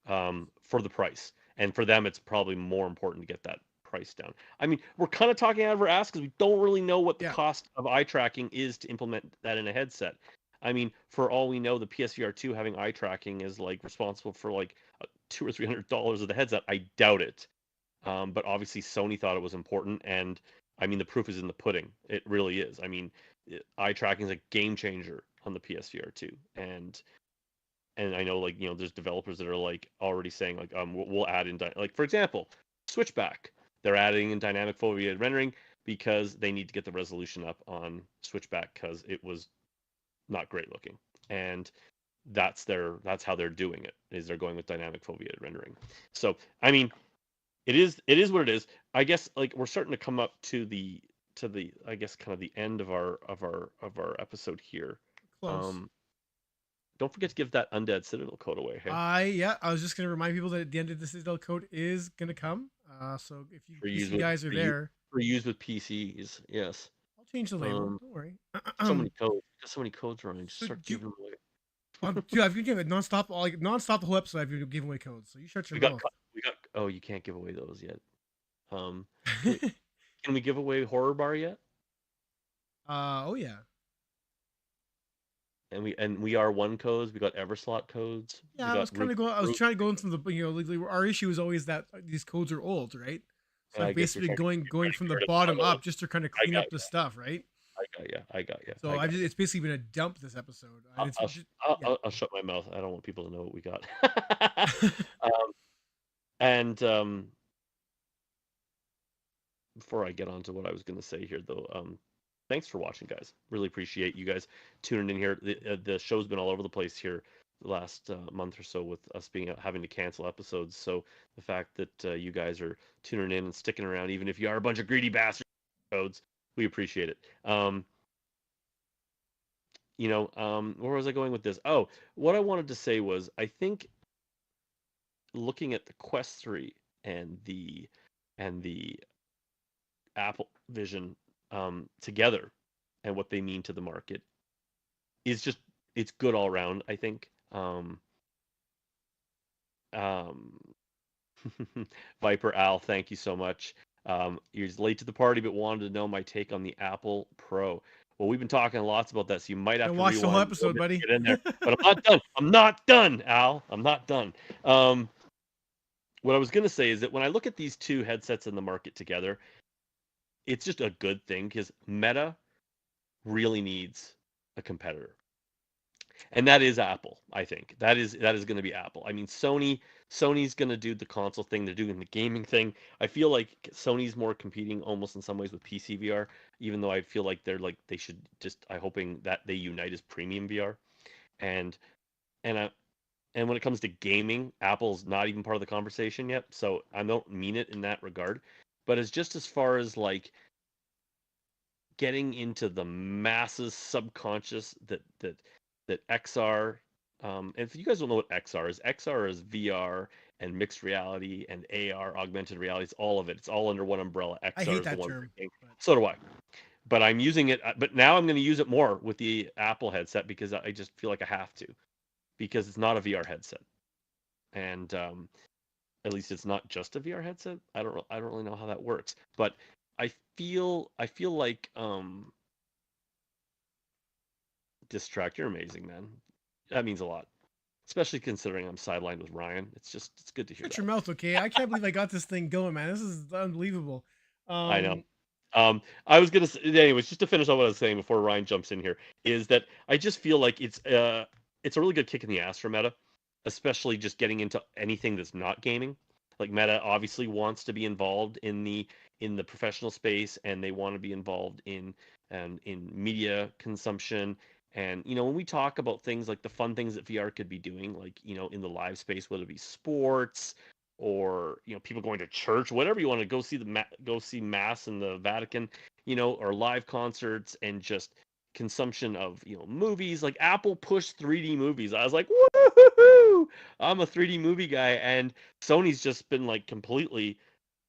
S1: for the price. And for them, it's probably more important to get that price down. I mean, we're kind of talking out of our ass because we don't really know what the
S2: yeah,
S1: cost of eye tracking is to implement that in a headset. I mean, for all we know, the PSVR 2 having eye tracking is like responsible for like $200 or $300 of the headset. I doubt it. But obviously, Sony thought it was important, and I mean, the proof is in the pudding. It really is. I mean, eye tracking is a game changer on the PSVR 2, and I know like there's developers that are like already saying like we'll add in like for example Switchback, they're adding in dynamic foveated rendering because they need to get the resolution up on Switchback because it was not great looking, and that's how they're doing it, is they're going with dynamic foveated rendering. So I mean it is what it is. I guess like we're starting to come up to the I guess kind of the end of our episode here.
S2: close.
S1: um don't forget to give that Undead Citadel code away, hey?
S2: I was just gonna remind people that at the end of the Citadel code is gonna come. So if you
S1: For use
S2: PC
S1: with
S2: guys are there,
S1: PCs. Yes.
S2: I'll change the label.
S1: Um,
S2: Don't worry.
S1: so many codes. Got so many codes running. Just
S2: So
S1: start
S2: you,
S1: giving them away.
S2: dude, I've been giving it nonstop, like nonstop the whole episode. I've been giving away codes, so you shut your
S1: We got
S2: mouth.
S1: we got. Oh, you can't give away those yet. Um, can we can we give away Horror Bar yet?
S2: Oh yeah,
S1: And we are one codes. We got Everslot codes. We
S2: yeah. I
S1: got
S2: was kind of going. I was trying to go into the like, our issue is always that these codes are old, right? So
S1: I
S2: I'm
S1: guess you're
S2: basically
S1: trying to
S2: going from the
S1: get rid of
S2: bottom
S1: some of
S2: up
S1: them.
S2: just to kind of
S1: I
S2: clean
S1: got
S2: up the stuff, right?
S1: I got you. I got you.
S2: So
S1: I
S2: I've
S1: got
S2: just,
S1: you.
S2: it's basically been a dump this episode, and
S1: I'll,
S2: it's
S1: I'll,
S2: just
S1: I'll,
S2: yeah.
S1: I'll I'll shut my mouth. I don't want people to know what we got. um, and before I get on to what I was going to say here, though, thanks for watching, guys. Really appreciate you guys tuning in here. The show's been all over the place here the last month or so with us being having to cancel episodes. So the fact that you guys are tuning in and sticking around, even if you are a bunch of greedy bastards, we appreciate it. Where was I going with this? Oh, what I wanted to say was I think looking at the Quest 3 and the Apple Vision together and what they mean to the market is just it's good all around. I think. Um, Viper Al, thank you so much. You're late to the party, but wanted to know my take on the Apple Pro. Well, we've been talking lots about that, so you might have
S2: Gotta
S1: to
S2: watch the whole
S1: rewind a little
S2: episode,
S1: bit to
S2: buddy.
S1: get in there. But I'm not done. I'm not done, Al. I'm not done. What I was going to say is that when I look at these two headsets in the market together, it's just a good thing because Meta really needs a competitor. And that is Apple. I think that is going to be Apple. I mean, Sony's going to do the console thing. They're doing the gaming thing. I feel like Sony's more competing almost in some ways with PCVR, even though I feel like they should just. I'm hoping that they unite as premium VR. And and I, and when it comes to gaming, Apple's not even part of the conversation yet. So I don't mean it in that regard, but it's just as far as like getting into the masses subconscious that XR. And if you guys don't know what XR is VR and mixed reality and AR, augmented reality. It's all of it. It's all under one umbrella.
S2: I
S1: XR
S2: hate
S1: is the
S2: that
S1: one
S2: term.
S1: thing.
S2: But
S1: So do I. But I'm using it. But now I'm going to use it more with the Apple headset because I just feel like I have to, because it's not a VR headset, and at least it's not just a VR headset. I don't really know how that works, but I feel like Distract, you're amazing, man. That means a lot, especially considering I'm sidelined with Ryan. It's good to hear
S2: shut your
S1: that.
S2: mouth, okay? I can't believe I got this thing going, man. This is unbelievable.
S1: I know.
S2: Um,
S1: I was gonna say, anyways, just to finish on what I was saying before Ryan jumps in here, is that I just feel like it's a really good kick in the ass for Meta, especially just getting into anything that's not gaming. Like Meta obviously wants to be involved in the professional space, and they want to be involved in media consumption. And when we talk about things like the fun things that VR could be doing, like in the live space, whether it be sports or people going to church, whatever you want to go see go see mass in the Vatican, or live concerts, and just consumption of movies. Like Apple pushed 3D movies. I was like, woohoo! I'm a 3D movie guy, and Sony's just been like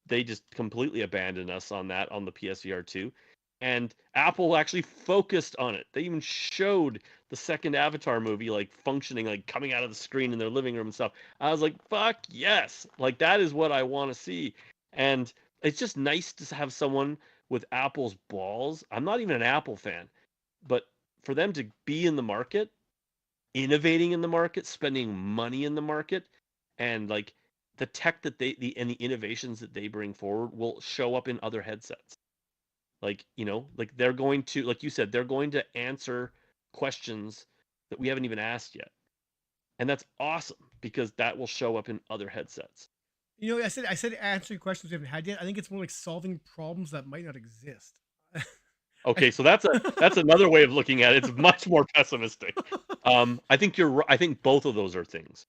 S1: they just completely abandoned us on that on the PSVR 2. And Apple actually focused on it. They even showed the second Avatar movie like functioning, like coming out of the screen in their living room and stuff. I was like, fuck yes. Like that is what I want to see. And it's just nice to have someone with Apple's balls. I'm not even an Apple fan, but for them to be in the market, innovating in the market, spending money in the market, and like the tech that and the innovations that they bring forward will show up in other headsets. Like, like they're going to, like you said, they're going to answer questions that we haven't even asked yet. And that's awesome because that will show up in other headsets.
S2: I said answering questions we haven't had yet. I think it's more like solving problems that might not exist.
S1: Okay, so that's another way of looking at it. It's much more pessimistic. I think I think both of those are things.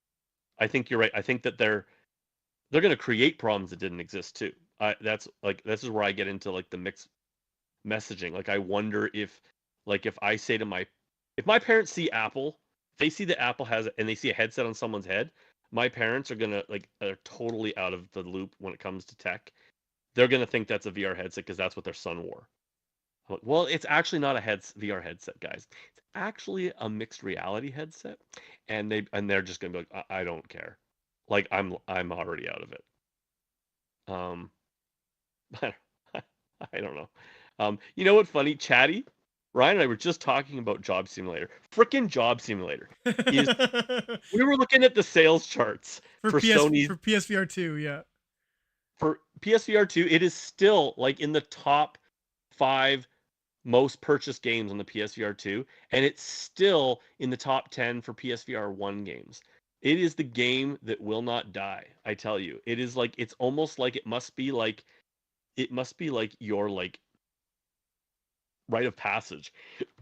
S1: I think you're right. I think that they're going to create problems that didn't exist too. That's like this is where I get into like the mixed messaging. Like I wonder if I say to if my parents see Apple, they see that Apple has it and they see a headset on someone's head, my parents are gonna are totally out of the loop when it comes to tech. They're gonna think that's a VR headset because that's what their son wore. I'm like, well, it's actually not a VR headset, guys. It's actually a mixed reality headset, and they're just gonna be like, I don't care. Like I'm already out of it. Um, I don't know. You know what's funny, Chatty? Ryan and I were just talking about Job Simulator. Frickin' Job Simulator is. We were looking at the sales charts for Sony's
S2: for PSVR 2, yeah.
S1: For PSVR 2. It is still like in the top 5 most purchased games on the PSVR 2, and it's still in the top 10 for PSVR 1 games. It is the game that will not die. I tell you, it is like it's almost like it must be like your like rite of passage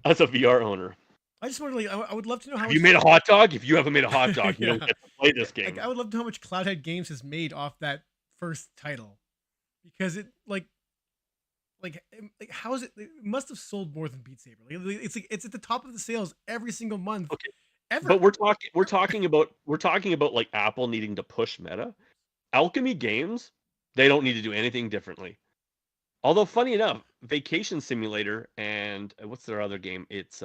S1: as a VR owner.
S2: I just wonder, like, I would love to know how
S1: Have
S2: much.
S1: you made a hot dog? If you haven't made a hot dog, you
S2: Yeah.
S1: don't get to play this game.
S2: I would love to know how much Cloudhead Games has made off that first title, because it how is it? It must have sold more than Beat Saber. It's at the top of the sales every single month.
S1: Okay,
S2: Ever.
S1: but we're talking about like Apple needing to push meta. Alchemy Games, they don't need to do anything differently. Although funny enough, Vacation Simulator and what's their other game? It's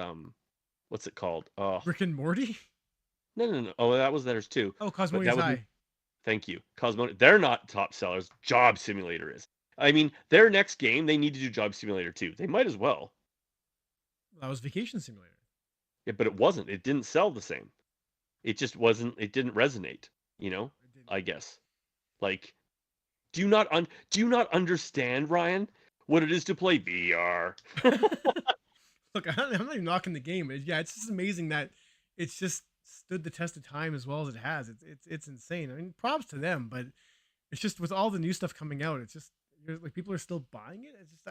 S1: what's it called? Oh,
S2: Rick and Morty.
S1: no. Oh, that was theirs too.
S2: Oh,
S1: But
S2: Cosmonia's
S1: that was
S2: High.
S1: thank you, Cosmo. They're not top sellers. Job Simulator is. I mean, their next game, they need to do Job Simulator too. They might as well.
S2: That was Vacation Simulator.
S1: Yeah, but it wasn't. It didn't sell the same. It just wasn't. It didn't resonate. I guess. Like, do you not understand, Ryan, what it is to play VR?
S2: Look, I'm not even knocking the game. Yeah, it's just amazing that it's just stood the test of time as well as it has. It's insane. I mean, props to them, but it's just with all the new stuff coming out, it's just like people are still buying it. It's just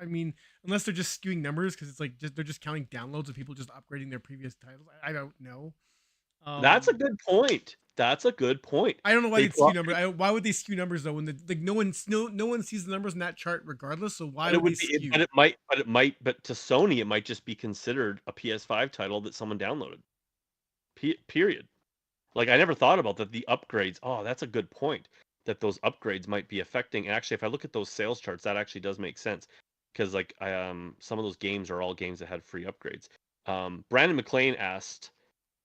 S2: I mean, unless they're just skewing numbers because it's like they're just counting downloads of people just upgrading their previous titles. I don't know.
S1: That's a good point. That's a good point.
S2: I don't know why they skew numbers. Why would they skew numbers though? When no one sees the numbers in that chart regardless. So why would they skew?
S1: But to Sony, it might just be considered a PS5 title that someone downloaded. Period. Like I never thought about that. The upgrades. Oh, that's a good point. That those upgrades might be affecting. And actually, if I look at those sales charts, that actually does make sense. Because like some of those games are all games that had free upgrades. Brandon McLean asked,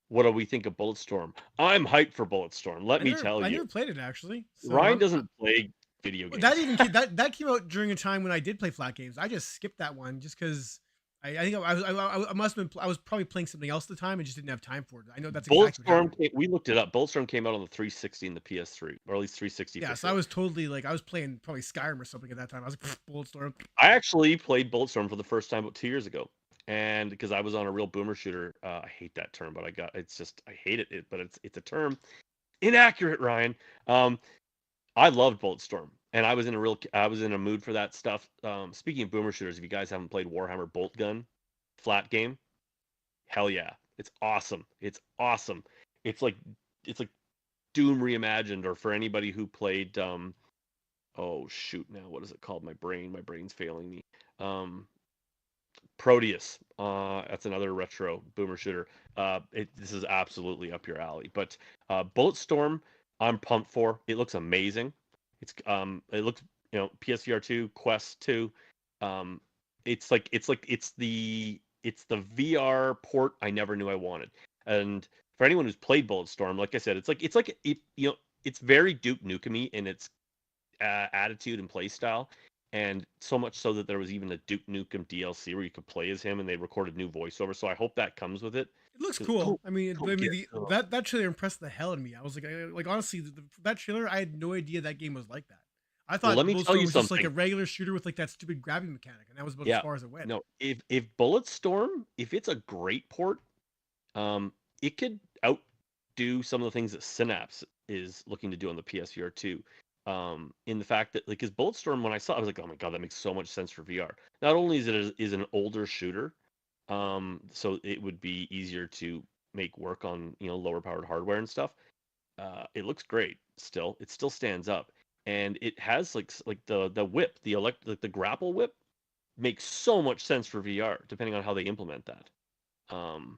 S1: what do we think of Bulletstorm? I'm hyped for Bulletstorm. Let me tell you.
S2: I never played it actually.
S1: So Ryan doesn't play video games.
S2: That came out during a time when I did play flat games. I just skipped that one just because I think I was probably playing something else at the time and just didn't have time for it. I know that's
S1: Bulletstorm. We looked it up. Bulletstorm came out on the 360 and the PS3, or at least 360.
S2: Yeah, so I was totally like I was playing probably Skyrim or something at that time. I was like Bulletstorm.
S1: I actually played Bulletstorm for the first time about 2 years ago. And because I was on a real boomer shooter, I hate that term, but I hate it. But it's a term inaccurate, Ryan. I loved Bulletstorm, and I was in a mood for that stuff. Speaking of boomer shooters, if you guys haven't played Warhammer Bolt Gun, flat game, hell yeah, it's awesome. It's awesome. It's like it's like Doom reimagined, or for anybody who played oh shoot, now what is it called? My brain's failing me. Um, Proteus. That's another retro boomer shooter. This is absolutely up your alley. But Bulletstorm, I'm pumped for. It looks amazing. It looks, PSVR 2, Quest 2. Um, it's the VR port I never knew I wanted. And for anyone who's played Bulletstorm, like I said, it's very Duke Nukem-y in its attitude and play style, and so much so that there was even a Duke Nukem DLC where you could play as him, and they recorded new voiceover. So I hope that comes with it.
S2: It looks
S1: 'Cause-
S2: cool.
S1: Oh,
S2: I mean,
S1: oh, yeah.
S2: that trailer impressed the hell out of me. I was like honestly, that trailer, I had no idea that game was like that. I
S1: Well,
S2: thought
S1: let me tell
S2: Bulletstorm
S1: you
S2: was just like a
S1: something.
S2: regular shooter with like that stupid grabbing mechanic, and that was about as
S1: Yeah,
S2: far as it went.
S1: no, if Bulletstorm, if it's a great port, it could outdo some of the things that Synapse is looking to do on the PSVR 2. In the fact that, like, his Bulletstorm, when I saw it, I was like, oh my god, that makes so much sense for VR. Not only is an older shooter, so it would be easier to make work on, lower powered hardware and stuff. It looks great still. It still stands up, and it has like the whip, the grapple whip makes so much sense for VR, depending on how they implement that. Um,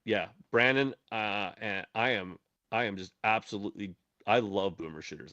S1: yeah, Brandon. And I am just absolutely. I love boomer shooters.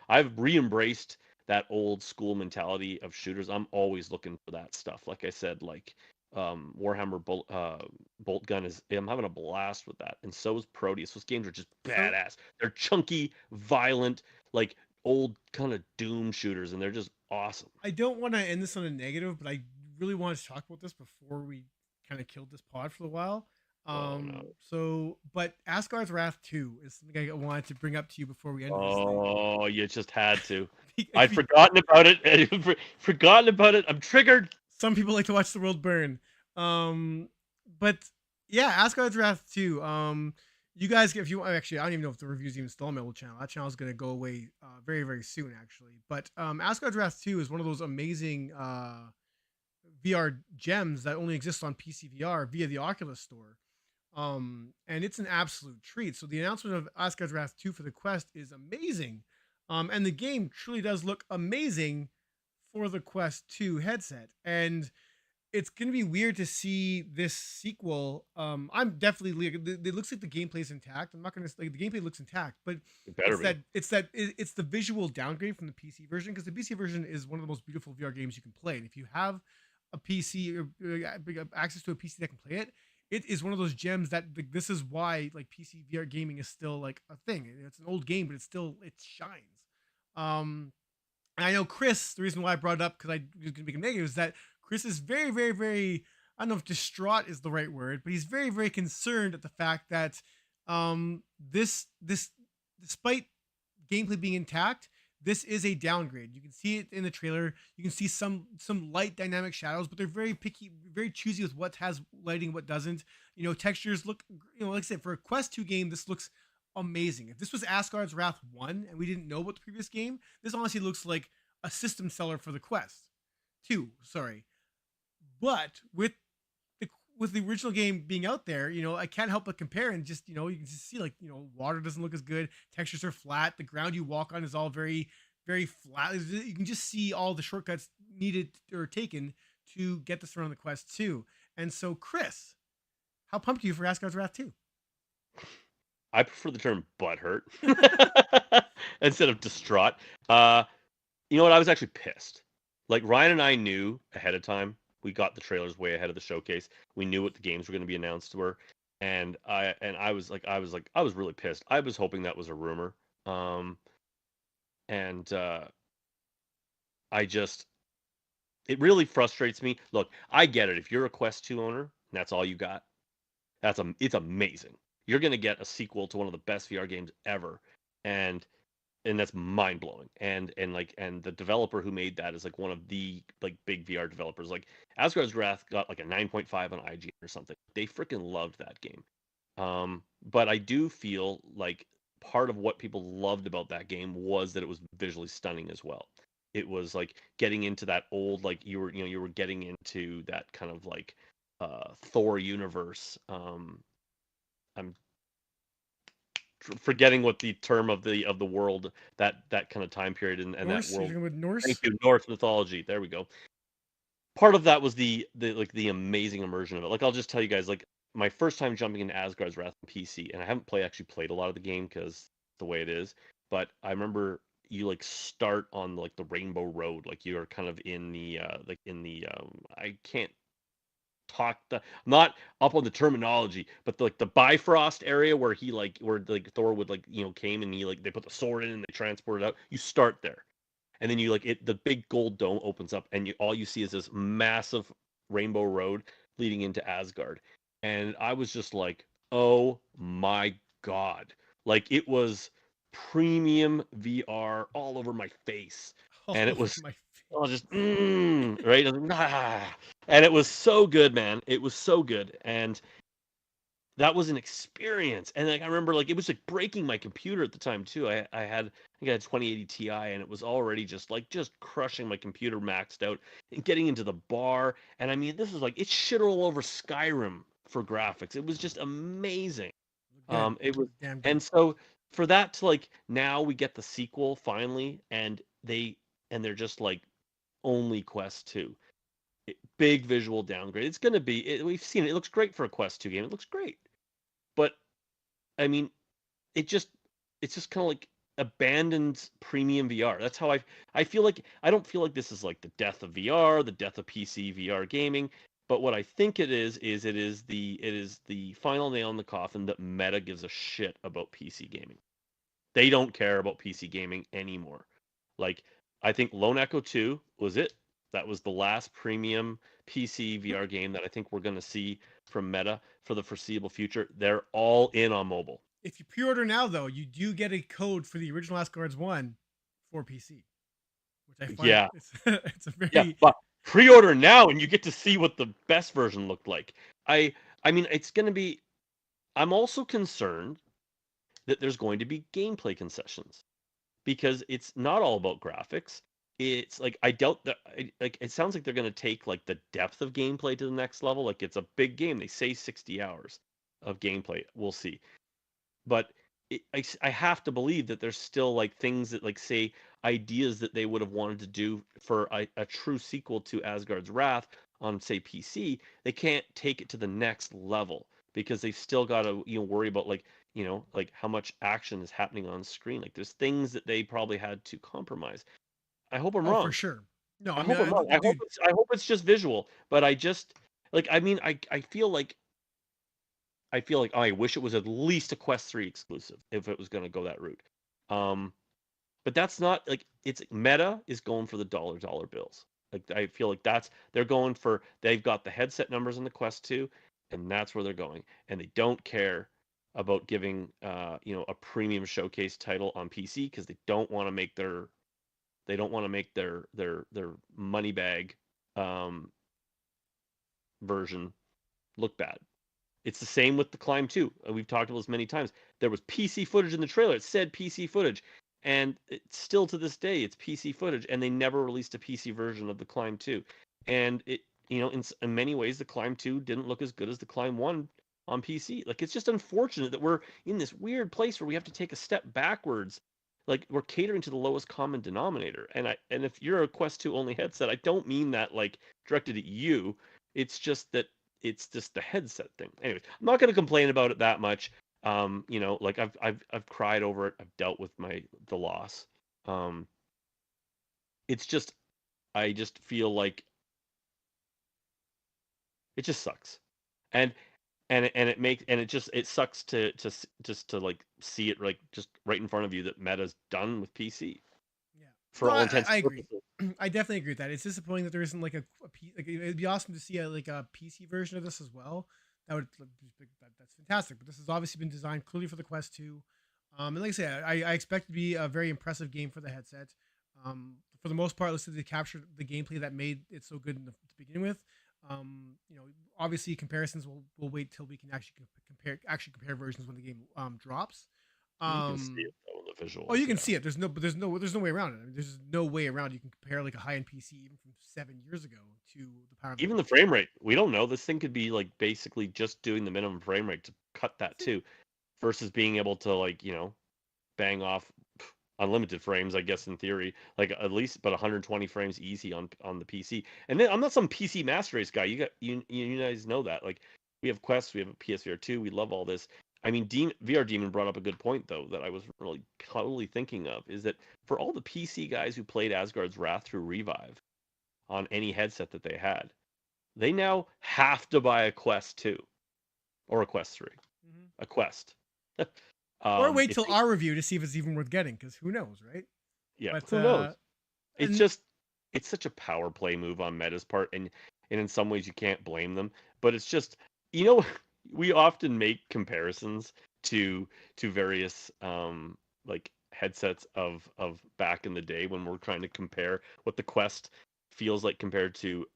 S1: I've re-embraced that old school mentality of shooters. I'm always looking for that stuff. Like I said, like Warhammer Bolt Gun is. I'm having a blast with that, and so is Proteus. Those games are just
S2: So
S1: badass. They're chunky, violent, like old kind of Doom shooters, and they're just awesome.
S2: I don't want to end this on a negative, but I really wanted to talk about this before we kind of killed this pod for a while.
S1: Oh no.
S2: But Asgard's Wrath 2 is something I wanted to bring up to you before we ended this thing.
S1: Oh, you just had to. I'd forgotten about it. Forgotten about it. I'm triggered.
S2: Some people like to watch the world burn. But yeah, Asgard's Wrath 2. You guys, if you actually, I don't even know if the review's even still on my old channel. That channel is going to go away very, very soon, actually. But Asgard's Wrath 2 is one of those amazing VR gems that only exists on PCVR via the Oculus Store. And it's an absolute treat. So the announcement of Asgard's Wrath 2 for the Quest is amazing. And the game truly does look amazing for the Quest 2 headset. And it's gonna be weird to see this sequel. I'm definitely it looks like the gameplay is intact. I'm not gonna like the gameplay looks intact, but
S1: It better be.
S2: it's the visual downgrade from the PC version, because the PC version is one of the most beautiful VR games you can play. And if you have a PC or access to a PC that can play it, it is one of those gems that this is why like PC VR gaming is still like a thing. It's an old game, but it shines. And I know Chris, the reason why I brought it up, because I was going to make him negative, is that Chris is very, very, very, I don't know if distraught is the right word, but he's very, very concerned at the fact that this despite gameplay being intact, this is a downgrade. You can see it in the trailer. You can see some light dynamic shadows, but they're very picky, very choosy with what has lighting, what doesn't. Textures look, like I said, for a Quest 2 game, this looks amazing. If this was Asgard's Wrath 1 and we didn't know about the previous game, this honestly looks like a system seller for the Quest 2, sorry. But with the original game being out there, I can't help but compare, and just, you can just see, like, water doesn't look as good, textures are flat, the ground you walk on is all very, very flat. You can just see all the shortcuts needed or taken to get this around the Quest 2. And so, Chris, how pumped are you for Asgard's Wrath 2?
S1: I prefer the term butthurt instead of distraught. You know what? I was actually pissed. Like, Ryan and I knew ahead of time. We got the trailers way ahead of the showcase. We knew what the games were going to be announced were, and I was really pissed. I was hoping that was a rumor. And it really frustrates me. Look, I get it. If you're a Quest 2 owner and that's all you got, it's amazing. You're gonna get a sequel to one of the best VR games ever, and that's mind blowing. And the developer who made that is like one of the like big VR developers. Like Asgard's Wrath got like a 9.5 on IGN or something. They freaking loved that game. But I do feel like part of what people loved about that game was that it was visually stunning as well. It was like getting into that old, like you were getting into that kind of like Thor universe. I'm forgetting what the term of the world, that kind of time period, and that
S2: Norse. You're
S1: world.
S2: talking with
S1: Thank
S2: Norse.
S1: you, Norse mythology. There we go. Part of that was the like the amazing immersion of it. Like I'll just tell you guys, like my first time jumping into Asgard's Wrath on PC, and I haven't actually played a lot of the game because the way it is, but I remember you like start on like the Rainbow Road, like you're kind of in the I can't talk the not up on the terminology, but like the Bifrost area where he like where like Thor would like came and he like they put the sword in and they transport it out. You start there, and then you like it. The big gold dome opens up, and all you see is this massive rainbow road leading into Asgard. And I was just like, oh my god, like it was premium VR all over my face,
S2: All
S1: and it
S2: over
S1: was
S2: my
S1: oh just
S2: face.
S1: right, and it was so good, man. It was so good, and that was an experience. And like I remember like it was like breaking my computer at the time too. I had I think I had 2080 Ti and it was already just crushing my computer maxed out and getting into the bar. And I mean this is like it's shit all over Skyrim for graphics. It was just amazing.
S2: Look good.
S1: It was
S2: Damn good.
S1: and so for that to like now we get the sequel finally and they're just like only Quest 2. Big visual downgrade. It's going to be we've seen it. It looks great for a Quest 2 game. It looks great. But I mean, it just it's just kind of like abandoned premium VR. That's how I feel like I don't feel like this is like the death of VR, the death of PC VR gaming. But what I think it is it is the final nail in the coffin that Meta gives a shit about PC gaming. They don't care about PC gaming anymore. Like I think Lone Echo 2 was it. That was the last premium PC
S2: Mhm.
S1: VR game that I think we're going to see from Meta for the foreseeable future. They're all in on mobile.
S2: If you pre-order now, though, you do get a code for the original Asgard's one for PC, which I find
S1: Yeah.
S2: it's a
S1: Yeah,
S2: very
S1: but pre-order now and you get to see what the best version looked like. I I mean it's going to be I'm also concerned that there's going to be gameplay concessions because it's not all about graphics. It's like I doubt that like it sounds like they're going to take like the depth of gameplay to the next level. Like it's a big game. They say 60 hours of gameplay. We'll see. But I have to believe that there's still like things that like say ideas that they would have wanted to do for a true sequel to Asgard's Wrath on say PC. They can't take it to the next level because they've still got to worry about like like how much action is happening on screen. Like there's things that they probably had to compromise. I hope I'm
S2: oh for
S1: wrong.
S2: sure. No,
S1: I
S2: I mean,
S1: hope I'm wrong.
S2: dude,
S1: I hope it's just visual, but I just like I mean I feel like oh, I wish it was at least a Quest 3 exclusive if it was going to go that route. Um, but that's not like it's Meta is going for the dollar bills. Like I feel like they're going for they've got the headset numbers in the Quest 2 and that's where they're going. And they don't care about giving a premium showcase title on PC because they don't want to make their money bag um, version look bad. It's the same with the Climb 2. We've talked about this many times. There was PC footage in the trailer. It said PC footage. And it's still to this day, it's PC footage. And they never released a PC version of the Climb 2. And in many ways, the Climb 2 didn't look as good as the Climb 1 on PC. Like, it's just unfortunate that we're in this weird place where we have to take a step backwards. Like, we're catering to the lowest common denominator. And if you're a Quest 2 only headset, I don't mean that, like, directed at you. It's just that it's just the headset thing. Anyways, I'm not going to complain about it that much. Like I've cried over it. I've dealt with the loss. Um, it's just I just feel like it just sucks, and it sucks just to like see it like just right in front of you that Meta's done with PC
S2: yeah.
S1: for
S2: No,
S1: all
S2: I,
S1: intents
S2: I
S1: and
S2: agree.
S1: purposes.
S2: I definitely agree with that. It's disappointing that there isn't like like it'd be awesome to see like a PC version of this as well. That would that's fantastic. But this has obviously been designed clearly for the Quest 2. And like I say, I expect it to be a very impressive game for the headset. For the most part, let's say they captured the gameplay that made it so good to begin with. You know, obviously comparisons will wait till we can actually compare versions when the game drops.
S1: You can see
S2: Um,
S1: it though in the
S2: oh,
S1: visuals.
S2: you can
S1: Yeah.
S2: see it. There's no way around it. I mean, there's no way around. You can compare like a high-end PC even from 7 years ago to the power of the
S1: Even the
S2: console.
S1: frame rate, we don't know. This thing could be like basically just doing the minimum frame rate to cut that
S2: See?
S1: too, versus being able to like bang off unlimited frames, I guess in theory, like at least but 120 frames easy on the PC. And then I'm not some PC master race guy. You guys know that. Like we have Quest, we have a PSVR 2, we love all this. I mean, VR Demon brought up a good point though that I was really totally thinking of is that for all the PC guys who played Asgard's Wrath through Revive on any headset that they had, they now have to buy a Quest 2 or a Quest 3,
S2: Mhm.
S1: a Quest.
S2: Or wait
S1: If
S2: till
S1: they,
S2: our review to see if it's even worth getting, because who knows, right?
S1: yeah,
S2: But
S1: who knows? It's
S2: and
S1: just it's such a power play move on Meta's part, and in some ways you can't blame them. But it's just you know we often make comparisons to various like headsets of back in the day when we're trying to compare what the Quest feels like compared to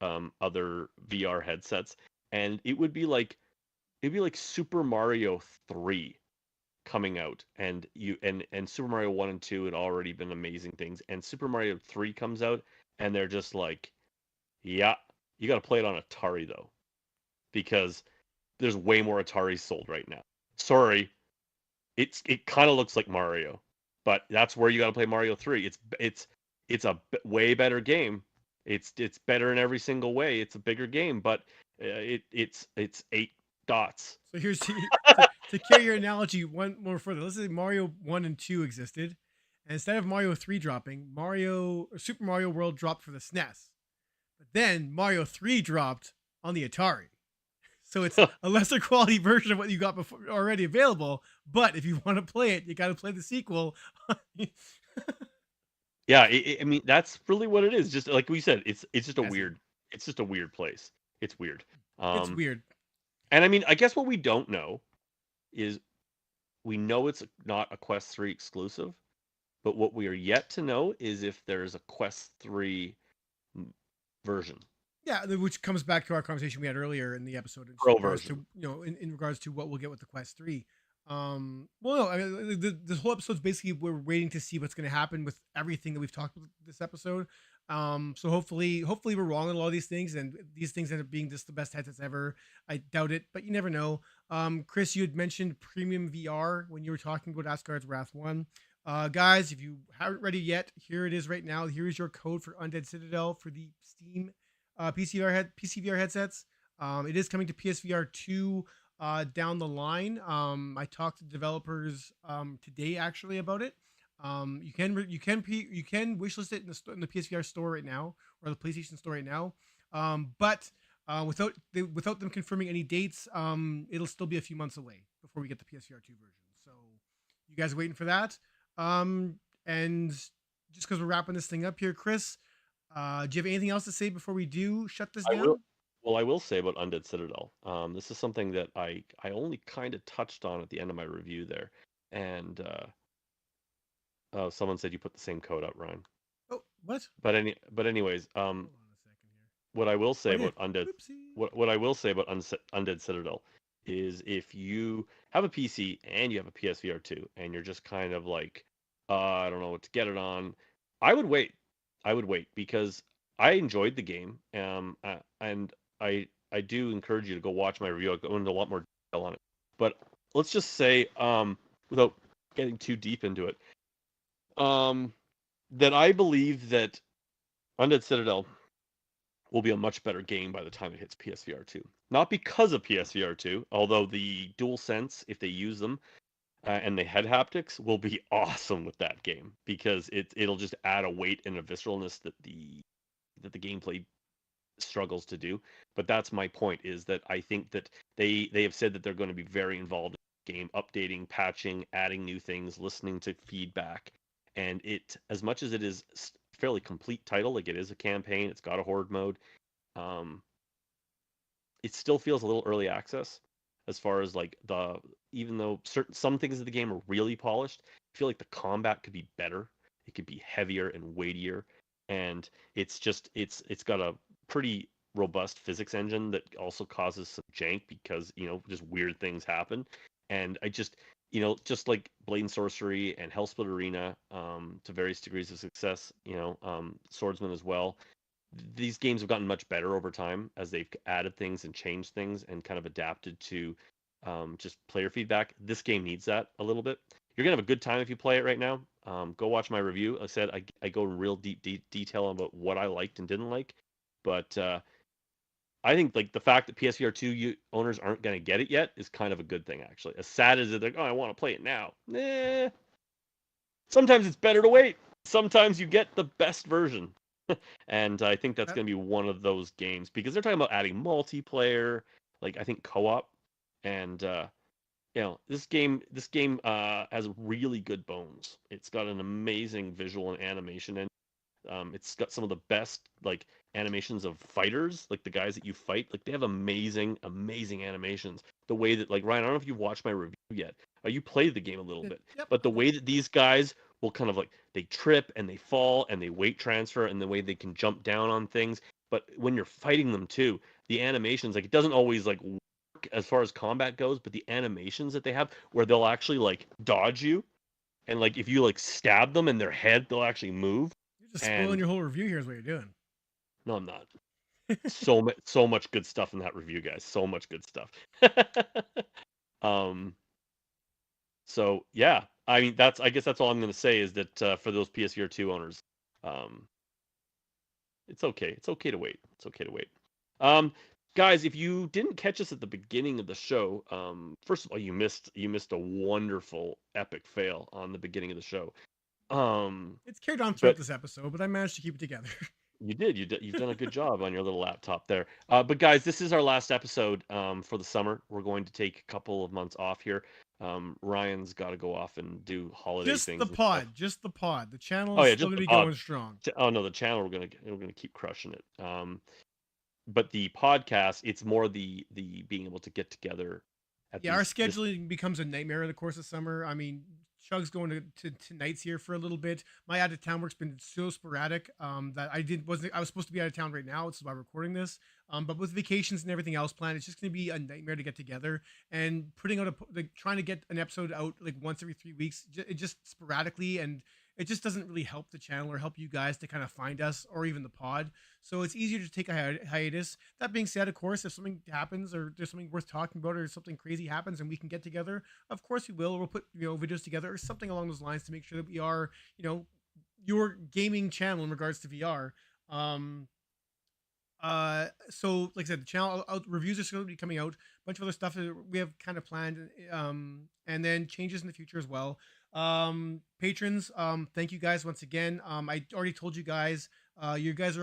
S1: other VR headsets, and it'd be like Super Mario 3 coming out and Super Mario 1 and 2 had already been amazing things and Super Mario 3 comes out and they're just like, yeah, you got to play it on Atari though because there's way more Ataris sold right now. Sorry, it kind of looks like Mario, but that's where you got to play Mario 3. It's a way better game. It's better in every single way. It's a bigger game, but it's 8 dots.
S2: so here's to carry your analogy one more further. Let's say Mario 1 and 2 existed, and instead of Mario 3 dropping, Super Mario World dropped for the SNES. But then Mario 3 dropped on the Atari. So it's a lesser quality version of what you got before already available. But if you want to play it, you got to play the sequel.
S1: Yeah, I mean that's really what it is. Just like we said, it's just a
S2: Fascinating.
S1: weird place. It's weird.
S2: It's
S1: Um,
S2: weird.
S1: and I mean, I guess what we don't know is we know it's not a Quest 3 exclusive, but what we are yet to know is if there's a Quest 3 version,
S2: Yeah, which comes back to our conversation we had earlier in the episode in
S1: pro
S2: regards to
S1: version.
S2: in regards to what we'll get with the Quest 3. Well, no, I mean, this whole episode's basically we're waiting to see what's going to happen with everything that we've talked about this episode. So hopefully we're wrong on a lot of these things, and these things end up being just the best headsets ever. I doubt it, but you never know. Chris, you had mentioned premium VR when you were talking about Asgard's Wrath 1. Guys, if you haven't read it yet, here it is right now. Here is your code for Undead Citadel for the Steam PCVR headsets. It is coming to PSVR 2 down the line. I talked to developers today actually about it. You can wishlist it in the PSVR store right now or the PlayStation store right now. But without them confirming any dates, it'll still be a few months away before we get the PSVR 2 version. So you guys are waiting for that. And just because we're wrapping this thing up here, Chris, do you have anything else to say before we do shut this
S1: I will.
S2: down?
S1: Well, I will say about Undead Citadel. This is something that I only kind of touched on at the end of my review there, and oh, someone said you put the same code up, Ryan.
S2: Oh, what?
S1: But anyways,
S2: Hold on a second here.
S1: what I will say
S2: Oh, I did.
S1: about Undead,
S2: Whoopsie.
S1: what I will say about Undead Citadel is if you have a PC and you have a PSVR 2 and you're just kind of like, I don't know what to get it on, I would wait. I would wait because I enjoyed the game, and I do encourage you to go watch my review. I'll go into a lot more detail on it. But let's just say, without getting too deep into it, that I believe that Undead Citadel will be a much better game by the time it hits PSVR 2. Not because of PSVR 2, although the DualSense, if they use them, and the head haptics will be awesome with that game because it'll just add a weight and a visceralness that the gameplay struggles to do. But that's my point is that I think that they have said that they're going to be very involved in the game, updating, patching, adding new things, listening to feedback, and it as much as it is fairly complete title, like it is a campaign, it's got a horde mode. Um, it still feels a little early access as far as like the even though some things of the game are really polished, I feel like the combat could be better. It could be heavier and weightier, and it's got a pretty robust physics engine that also causes some jank because just weird things happen. And I just, just like Blade and Sorcery and Hellsplit Arena, to various degrees of success, Swordsman as well. These games have gotten much better over time as they've added things and changed things and kind of adapted to just player feedback. This game needs that a little bit. You're gonna have a good time if you play it right now. Go watch my review. Like I said, I go in real deep detail about what I liked and didn't like, but I think like the fact that PSVR 2 owners aren't going to get it yet is kind of a good thing, actually. As sad as it, like, oh, I want to play it now. Sometimes it's better to wait. Sometimes you get the best version, and I think that's
S2: That,
S1: going to be one of those games because they're talking about adding multiplayer, like I think co-op, and this game has really good bones. It's got an amazing visual and animation, and it's got some of the best like animations of fighters, like the guys that you fight. Like they have amazing animations. The way that like Ryan, I don't know if you've watched my review yet. You played the game a little bit,
S2: yep.
S1: but the way that these guys will kind of like they trip and they fall and they weight transfer and the way they can jump down on things. But when you're fighting them too, the animations like it doesn't always like work as far as combat goes, but the animations that they have where they'll actually like dodge you and like if you like stab them in their head, they'll actually move.
S2: You're just spoiling
S1: And
S2: your whole review here is what you're doing.
S1: no, I'm not. So much good stuff in that review, guys. So much good stuff. um. So yeah, I mean I guess that's all I'm going to say is that for those PSVR 2 owners, um, it's okay. It's okay to wait. It's okay to wait. Um, guys, if you didn't catch us at the beginning of the show, first of all, you missed a wonderful epic fail on the beginning of the show.
S2: It's carried on throughout
S1: But
S2: this episode, but I managed to keep it together.
S1: you did. You've done a good job on your little laptop there. But guys, this is our last episode for the summer. We're going to take a couple of months off here. Ryan's got to go off and do holiday
S2: Just
S1: things
S2: the
S1: and stuff.
S2: pod, just the pod. The channel
S1: Oh
S2: is
S1: yeah,
S2: still
S1: just
S2: gonna
S1: the
S2: be
S1: pod.
S2: going strong.
S1: Oh no, the channel we're gonna keep crushing it. But the podcast, it's more the being able to get together at
S2: Yeah, our
S1: these this.
S2: scheduling becomes a nightmare in the course of summer. I mean, Chug's going to nights here for a little bit. My out of town work's been so sporadic that I was supposed to be out of town right now. This is why I'm recording this. But with vacations and everything else planned, it's just going to be a nightmare to get together and putting out like trying to get an episode out like once every 3 weeks. It just sporadically, and it just doesn't really help the channel or help you guys to kind of find us or even the pod. So it's easier to take a hiatus. That being said, of course, if something happens or there's something worth talking about or something crazy happens and we can get together, of course we will. We'll put videos together or something along those lines to make sure that we are your gaming channel in regards to VR. Um, so like I said, the channel reviews are going to be coming out. A bunch of other stuff that we have kind of planned, and then changes in the future as well. Patrons, thank you guys once again. I already told you guys are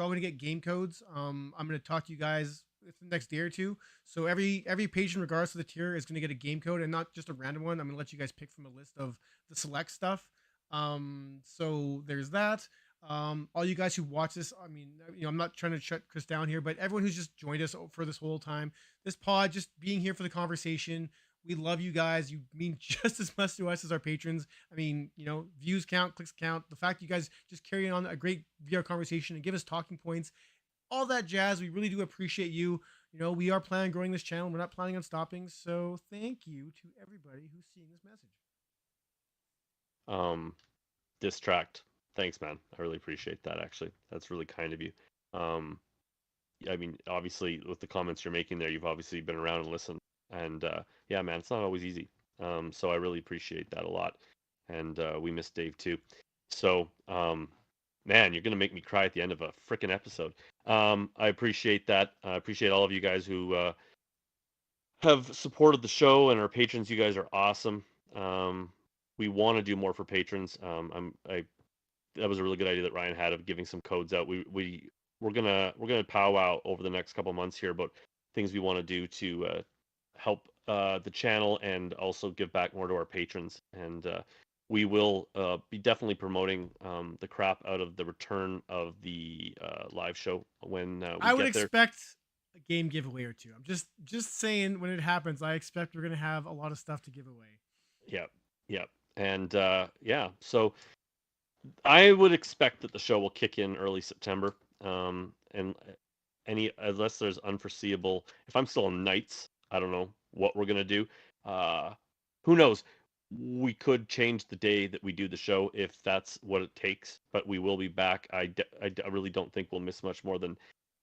S2: all going to get game codes. I'm going to talk to you guys within the next day or two. So every patron, regardless of the tier, is going to get a game code and not just a random one. I'm going to let you guys pick from a list of the select stuff. So there's that. All you guys who watch this, I mean, I'm not trying to shut Chris down here, but everyone who's just joined us for this whole time, this pod, just being here for the conversation. We love you guys. You mean just as much to us as our patrons. I mean, views count, clicks count. The fact you guys just carry on a great VR conversation and give us talking points, all that jazz. We really do appreciate you. We are planning on growing this channel. We're not planning on stopping. So thank you to everybody who's seeing this message.
S1: Distract. Thanks, man. I really appreciate that. Actually, that's really kind of you. I mean, obviously, with the comments you're making there, you've obviously been around and listened. And yeah, man, it's not always easy. So I really appreciate that a lot. And we miss Dave too. So, man, you're gonna make me cry at the end of a freaking episode. I appreciate that. I appreciate all of you guys who have supported the show and our patrons. You guys are awesome. We want to do more for patrons. That was a really good idea that Ryan had of giving some codes out. We're gonna powwow over the next couple months here about things we want to do to help the channel and also give back more to our patrons. And we will be definitely promoting the crap out of the return of the live show when we
S2: I would
S1: get there.
S2: expect a game giveaway or two. I'm just saying when it happens, I expect we're gonna have a lot of stuff to give away.
S1: Yep. And yeah, so I would expect that the show will kick in early September. And unless there's unforeseeable, if I'm still on nights, I don't know what we're gonna do. who knows? We could change the day that we do the show if that's what it takes, but we will be back. I really don't think we'll miss much more than,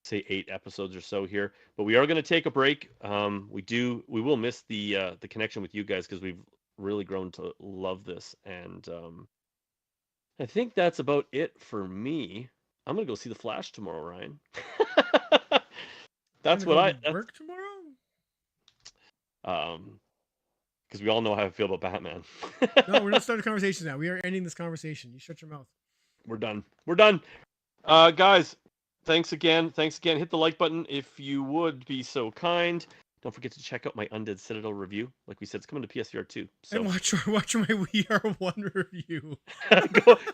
S1: say, 8 episodes or so here. But we are going to take a break. We will miss the connection with you guys because we've really grown to love this, and I think that's about it for me. I'm gonna go see the Flash tomorrow, Ryan.
S2: You're
S1: That's
S2: gonna
S1: what
S2: go
S1: I.
S2: to work tomorrow?
S1: Because we all know how I feel about Batman.
S2: No, we're not starting a conversation now. We are ending this conversation. You shut your mouth.
S1: We're done. We're done. Guys, thanks again. Thanks again. Hit the like button if you would be so kind. Don't forget to check out my Undead Citadel review. Like we said, it's coming to PSVR 2. So
S2: And watch my We Are One review.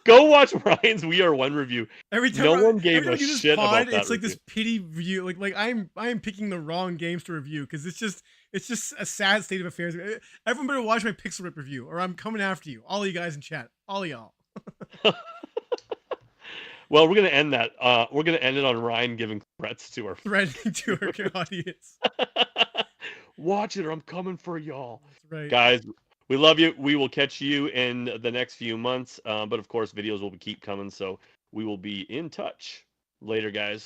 S1: go watch Ryan's We Are One review.
S2: Every time,
S1: No one gave
S2: every time
S1: a
S2: we do this
S1: shit
S2: pod,
S1: about that
S2: it's like
S1: review.
S2: this pity review. Like I am picking the wrong games to review because it's just a sad state of affairs. Everyone better watch my Pixel Rip review, or I'm coming after you. All of you guys in chat, all of y'all.
S1: Well, we're gonna end that. We're gonna end it on Ryan giving threats to our
S2: Threatening to our audience.
S1: Watch it, or I'm coming for y'all.
S2: That's right,
S1: Guys, we love you. We will catch you in the next few months. But of course, videos will keep coming, so we will be in touch. Later, guys.